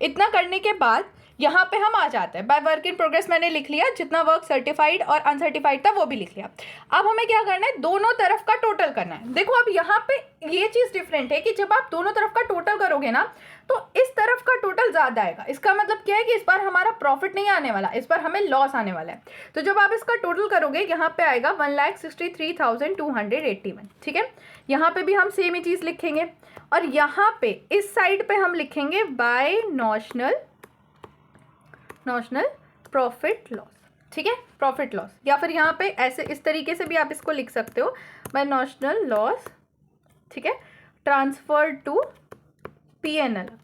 S1: इतना करने के बाद यहाँ पे हम आ जाते हैं। बाय वर्क इन प्रोग्रेस मैंने लिख लिया, जितना वर्क सर्टिफाइड और अनसर्टिफाइड था वो भी लिख लिया। अब हमें क्या करना है, दोनों तरफ का टोटल करना है। देखो अब यहाँ पे ये चीज़ डिफरेंट है कि जब आप दोनों तरफ का टोटल करोगे ना तो इस तरफ का टोटल ज़्यादा आएगा। इसका मतलब क्या है कि इस बार हमारा प्रॉफिट नहीं आने वाला, इस बार हमें लॉस आने वाला है। तो जब आप इसका टोटल करोगे यहाँ पे आएगा 1,63,281, ठीक है। यहाँ पे भी हम सेम ही चीज़ लिखेंगे और यहाँ पे इस साइड पे हम लिखेंगे बाय नॉशनल प्रॉफिट लॉस, ठीक है, प्रॉफिट लॉस। या फिर यहाँ पे ऐसे इस तरीके से भी आप इसको लिख सकते हो, बाय नॉशनल लॉस, ठीक है, ट्रांसफर टू पीएनएल अकाउंट।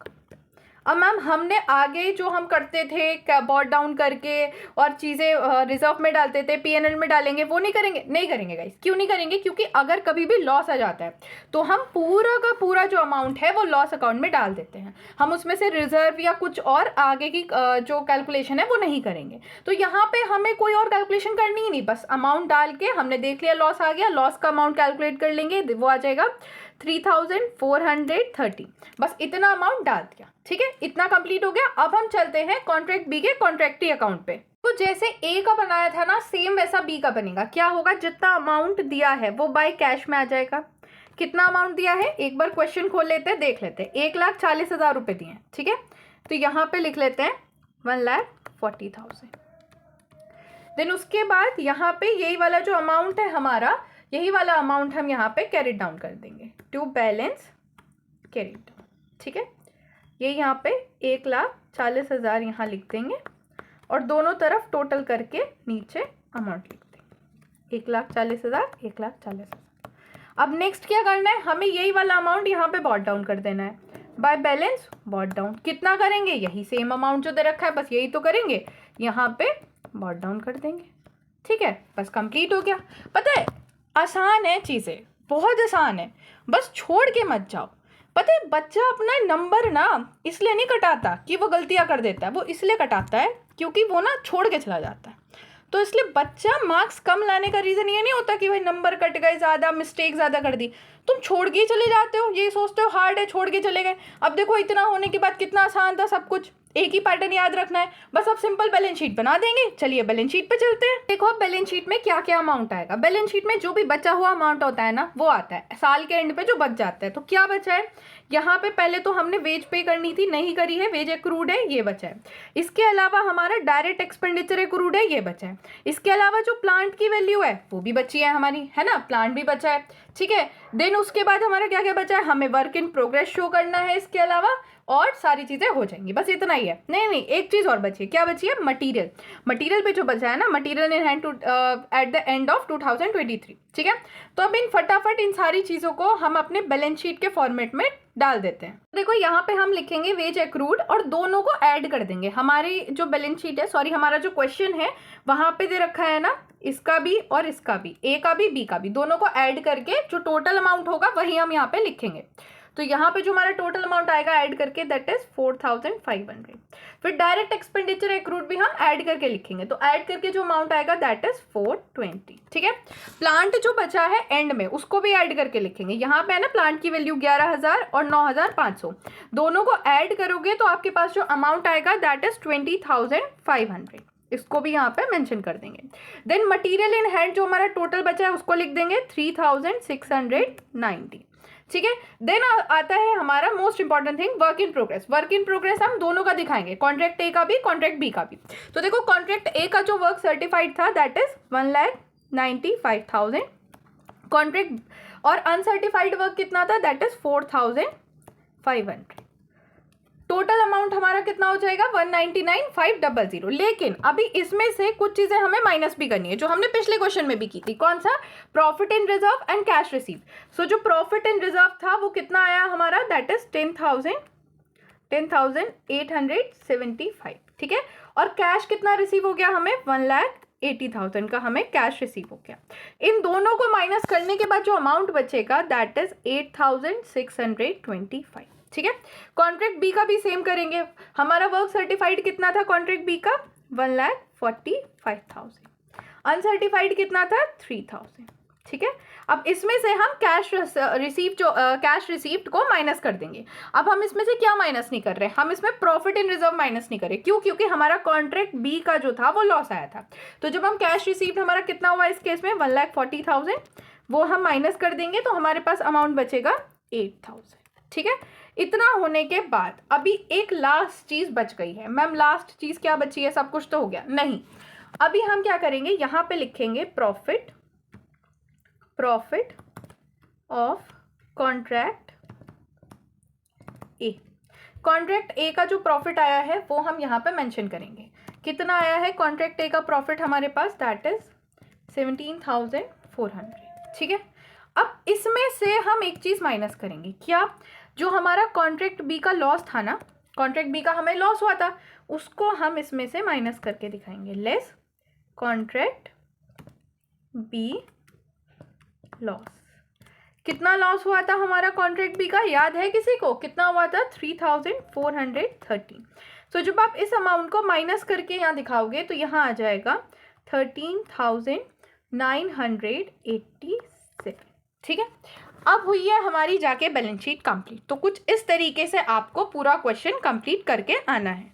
S1: अब मैम हमने आगे जो हम करते थे बॉट डाउन करके और चीज़ें रिजर्व में डालते थे, पीएनएल में डालेंगे, वो नहीं करेंगे गाइस। क्यों नहीं करेंगे? क्योंकि अगर कभी भी लॉस आ जाता है तो हम पूरा का पूरा जो अमाउंट है वो लॉस अकाउंट में डाल देते हैं। हम उसमें से रिजर्व या कुछ और आगे की जो कैलकुलेशन है वो नहीं करेंगे। तो यहाँ पे हमें कोई और कैलकुलेशन करनी ही नहीं, बस अमाउंट डाल के हमने देख लिया लॉस आ गया, लॉस का अमाउंट कैलकुलेट कर लेंगे, वो आ जाएगा 3,430। बस इतना अमाउंट डाल दिया, ठीक है, इतना कंप्लीट हो गया। अब हम चलते हैं कॉन्ट्रैक्ट बी के कॉन्ट्रैक्टी अकाउंट पे। तो जैसे ए का बनाया था ना, सेम वैसा बी का बनेगा। क्या होगा, जितना अमाउंट दिया है वो बाय कैश में आ जाएगा। कितना अमाउंट दिया है, एक बार क्वेश्चन खोल लेते हैं, देख लेते हैं। 1,40,000 रुपये दिए हैं, ठीक है। तो यहाँ पे लिख लेते हैं 1,40,000। देन उसके बाद यहाँ पे यही वाला जो अमाउंट है हमारा, यही वाला अमाउंट हम यहाँ पे कैरी डाउन कर देंगे टू बैलेंस कैरी डाउन, ठीक है। ये यहाँ पे 1,40,000 40,000 यहाँ लिख देंगे और दोनों तरफ टोटल करके नीचे अमाउंट लिख देंगे 1,40,000, 1,40,000। अब नेक्स्ट क्या करना है, हमें यही वाला अमाउंट यहाँ पे बॉट डाउन कर देना है बाय बैलेंस बॉट डाउन। कितना करेंगे, यही सेम अमाउंट जो दे रखा है बस यही तो करेंगे, यहाँ पे बॉट डाउन कर देंगे। ठीक है, बस कंप्लीट हो गया। पता है आसान है चीज़ें, बहुत आसान है, बस छोड़ के मत जाओ। पता है बच्चा अपना नंबर ना इसलिए नहीं कटाता कि वो गलतियाँ कर देता है, वो इसलिए कटाता है क्योंकि वो ना छोड़ के चला जाता है। तो इसलिए बच्चा मार्क्स कम लाने का रीज़न ये नहीं होता कि भाई नंबर कट गए, ज़्यादा मिस्टेक ज़्यादा कर दी, तुम छोड़ के ही चले जाते हो, ये सोचते हो हार्ड है छोड़ के चले गए। अब देखो इतना होने के बाद कितना आसान था सब कुछ, एक ही पैटर्न याद रखना है, बस अब सिंपल बैलेंस शीट बना देंगे। चलिए बैलेंस शीट पे चलते हैं। देखो बैलेंस शीट में क्या क्या अमाउंट आएगा। बैलेंस शीट में जो भी बचा हुआ अमाउंट होता है ना वो आता है साल के एंड पे जो बच जाता है। तो क्या बचा है यहाँ पे, पहले तो हमने वेज पे करनी थी, नहीं करी है, वेज एक्रूड है, ये बचा है। इसके अलावा हमारा डायरेक्ट एक्सपेंडिचर एक्रूड है, ये बचा है। इसके अलावा जो प्लांट की वैल्यू है वो भी बची है हमारी, है ना, प्लांट भी बचा है। ठीक है, देन उसके बाद हमारा क्या क्या बचा है, हमें वर्क इन प्रोग्रेस शो करना है इसके अलावा, और सारी चीज़ें हो जाएंगी, बस इतना ही है। नहीं एक चीज़ और बची है, क्या बची है, मटेरियल। मटेरियल पे जो बचा है ना, material in hand eight the end of 2023। ठीक है, तो अब फटाफट इन सारी चीज़ों को हम अपने बैलेंस शीट के फॉर्मेट में डाल देते हैं। देखो यहाँ पे हम लिखेंगे वेज एक्रूड और दोनों को ऐड कर देंगे। हमारी जो बैलेंस शीट है, सॉरी हमारा जो क्वेश्चन है वहाँ पे दे रखा है ना, इसका भी और इसका भी, ए का भी बी का भी, दोनों को ऐड करके जो टोटल अमाउंट होगा वही हम यहाँ पे लिखेंगे। तो यहाँ पे जो हमारा टोटल अमाउंट आएगा ऐड करके दैट इज 4,500। फिर डायरेक्ट एक्सपेंडिचर एक्रूड भी हम ऐड करके लिखेंगे, तो ऐड करके जो अमाउंट आएगा दैट इज 420। ठीक है, प्लांट जो बचा है एंड में उसको भी ऐड करके लिखेंगे। यहाँ पे है ना प्लांट की वैल्यू 11,000 और 9,500, दोनों को ऐड करोगे तो आपके पास जो अमाउंट आएगा दैट इज 20,500। इसको भी यहाँ पे मेंशन कर देंगे। देन मटेरियल इन हैंड जो हमारा टोटल बचा है उसको लिख देंगे 3,690। ठीक है, देन आता है हमारा most important thing work in progress. Work in progress हम दोनों का दिखाएंगे, कॉन्ट्रैक्ट ए का भी, कॉन्ट्रैक्ट बी का भी। तो देखो कॉन्ट्रैक्ट ए का जो वर्क सर्टिफाइड था दैट इज 1,95,000, कॉन्ट्रैक्ट और अनसर्टिफाइड वर्क कितना था दैट इज 4,500। टोटल अमाउंट हमारा कितना हो जाएगा 199,500। लेकिन अभी इसमें से कुछ चीजें हमें माइनस भी करनी है जो हमने पिछले क्वेश्चन में भी की थी। कौन सा, profit in reserve and cash receive. So जो प्रॉफिट इन रिजर्व था वो कितना आया हमारा दैट इज 10,875। ठीक है, और कैश कितना रिसीव हो गया हमें 1,80,000 का हमें कैश रिसीव हो गया। इन दोनों को माइनस करने के बाद जो अमाउंट बचेगा दैट इज 8,625। ठीक है, कॉन्ट्रैक्ट बी का भी सेम करेंगे। हमारा वर्क सर्टिफाइड कितना था कॉन्ट्रैक्ट बी का 1,45,000, अनसर्टिफाइड कितना था 3,000। ठीक है, अब इसमें से हम कैश रिसीव्ड को माइनस कर देंगे। अब हम इसमें से क्या माइनस नहीं कर रहे, हम इसमें प्रॉफिट इन रिजर्व माइनस नहीं कर रहे। क्यों, क्योंकि हमारा कॉन्ट्रैक्ट बी का जो था वो लॉस आया था। तो जब हम कैश रिसीव्ड हमारा कितना हुआ इस केस में 1,40,000, वो हम माइनस कर देंगे तो हमारे पास अमाउंट बचेगा 8,000। ठीक है, इतना होने के बाद अभी एक लास्ट चीज बच गई है। मैम लास्ट चीज क्या बची है, सब कुछ तो हो गया? नहीं, अभी हम क्या करेंगे, यहाँ पे लिखेंगे profit of contract A. Contract A का जो प्रॉफिट आया है वो हम यहाँ पे मेंशन करेंगे। कितना आया है कॉन्ट्रैक्ट ए का प्रॉफिट हमारे पास दैट इज 17,400। ठीक है, अब इसमें से हम एक चीज माइनस करेंगे, क्या, जो हमारा कॉन्ट्रैक्ट बी का लॉस था ना, कॉन्ट्रैक्ट बी का हमें लॉस हुआ था, उसको हम इसमें से माइनस करके दिखाएंगे। Less contract B loss. कितना लॉस हुआ था हमारा कॉन्ट्रैक्ट बी का, याद है किसी को, कितना हुआ था 3,430। सो जब आप इस अमाउंट को माइनस करके यहाँ दिखाओगे तो यहाँ आ जाएगा 13,987। ठीक है, अब हुई है हमारी जाके बैलेंस शीट कंप्लीट। तो कुछ इस तरीके से आपको पूरा क्वेश्चन कंप्लीट करके आना है।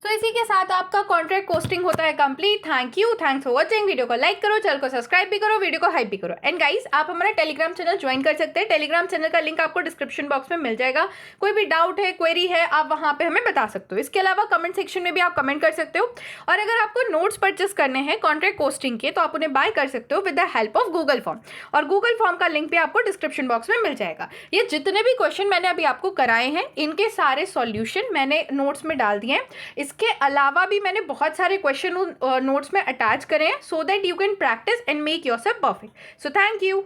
S1: तो इसी के साथ आपका कॉन्ट्रैक्ट कोस्टिंग होता है complete. Thanks for watching. Video को लाइक करो, चैनल को सब्सक्राइब भी करो, वीडियो को हाइप भी करो। एंड गाइस, आप हमारा टेलीग्राम चैनल ज्वाइन कर सकते हैं। टेलीग्राम चैनल का लिंक आपको डिस्क्रिप्शन बॉक्स में मिल जाएगा। कोई भी डाउट है, क्वेरी है, आप वहां पे हमें बता सकते हो। इसके अलावा कमेंट सेक्शन में भी आप कमेंट कर सकते हो। और अगर आपको नोट्स परचेस करने हैं कॉन्ट्रैक्ट कोस्टिंग के, तो आप उन्हें बाय कर सकते हो with the help of Google form. और गूगल फॉर्म का लिंक भी आपको डिस्क्रिप्शन बॉक्स में मिल जाएगा। ये जितने भी क्वेश्चन मैंने अभी आपको कराए हैं, इनके सारे सॉल्यूशन मैंने नोट्स में डाल दिए हैं। इसके अलावा भी मैंने बहुत सारे क्वेश्चन नोट्स में अटैच करे हैं, so that you can practice and make yourself perfect. So thank you.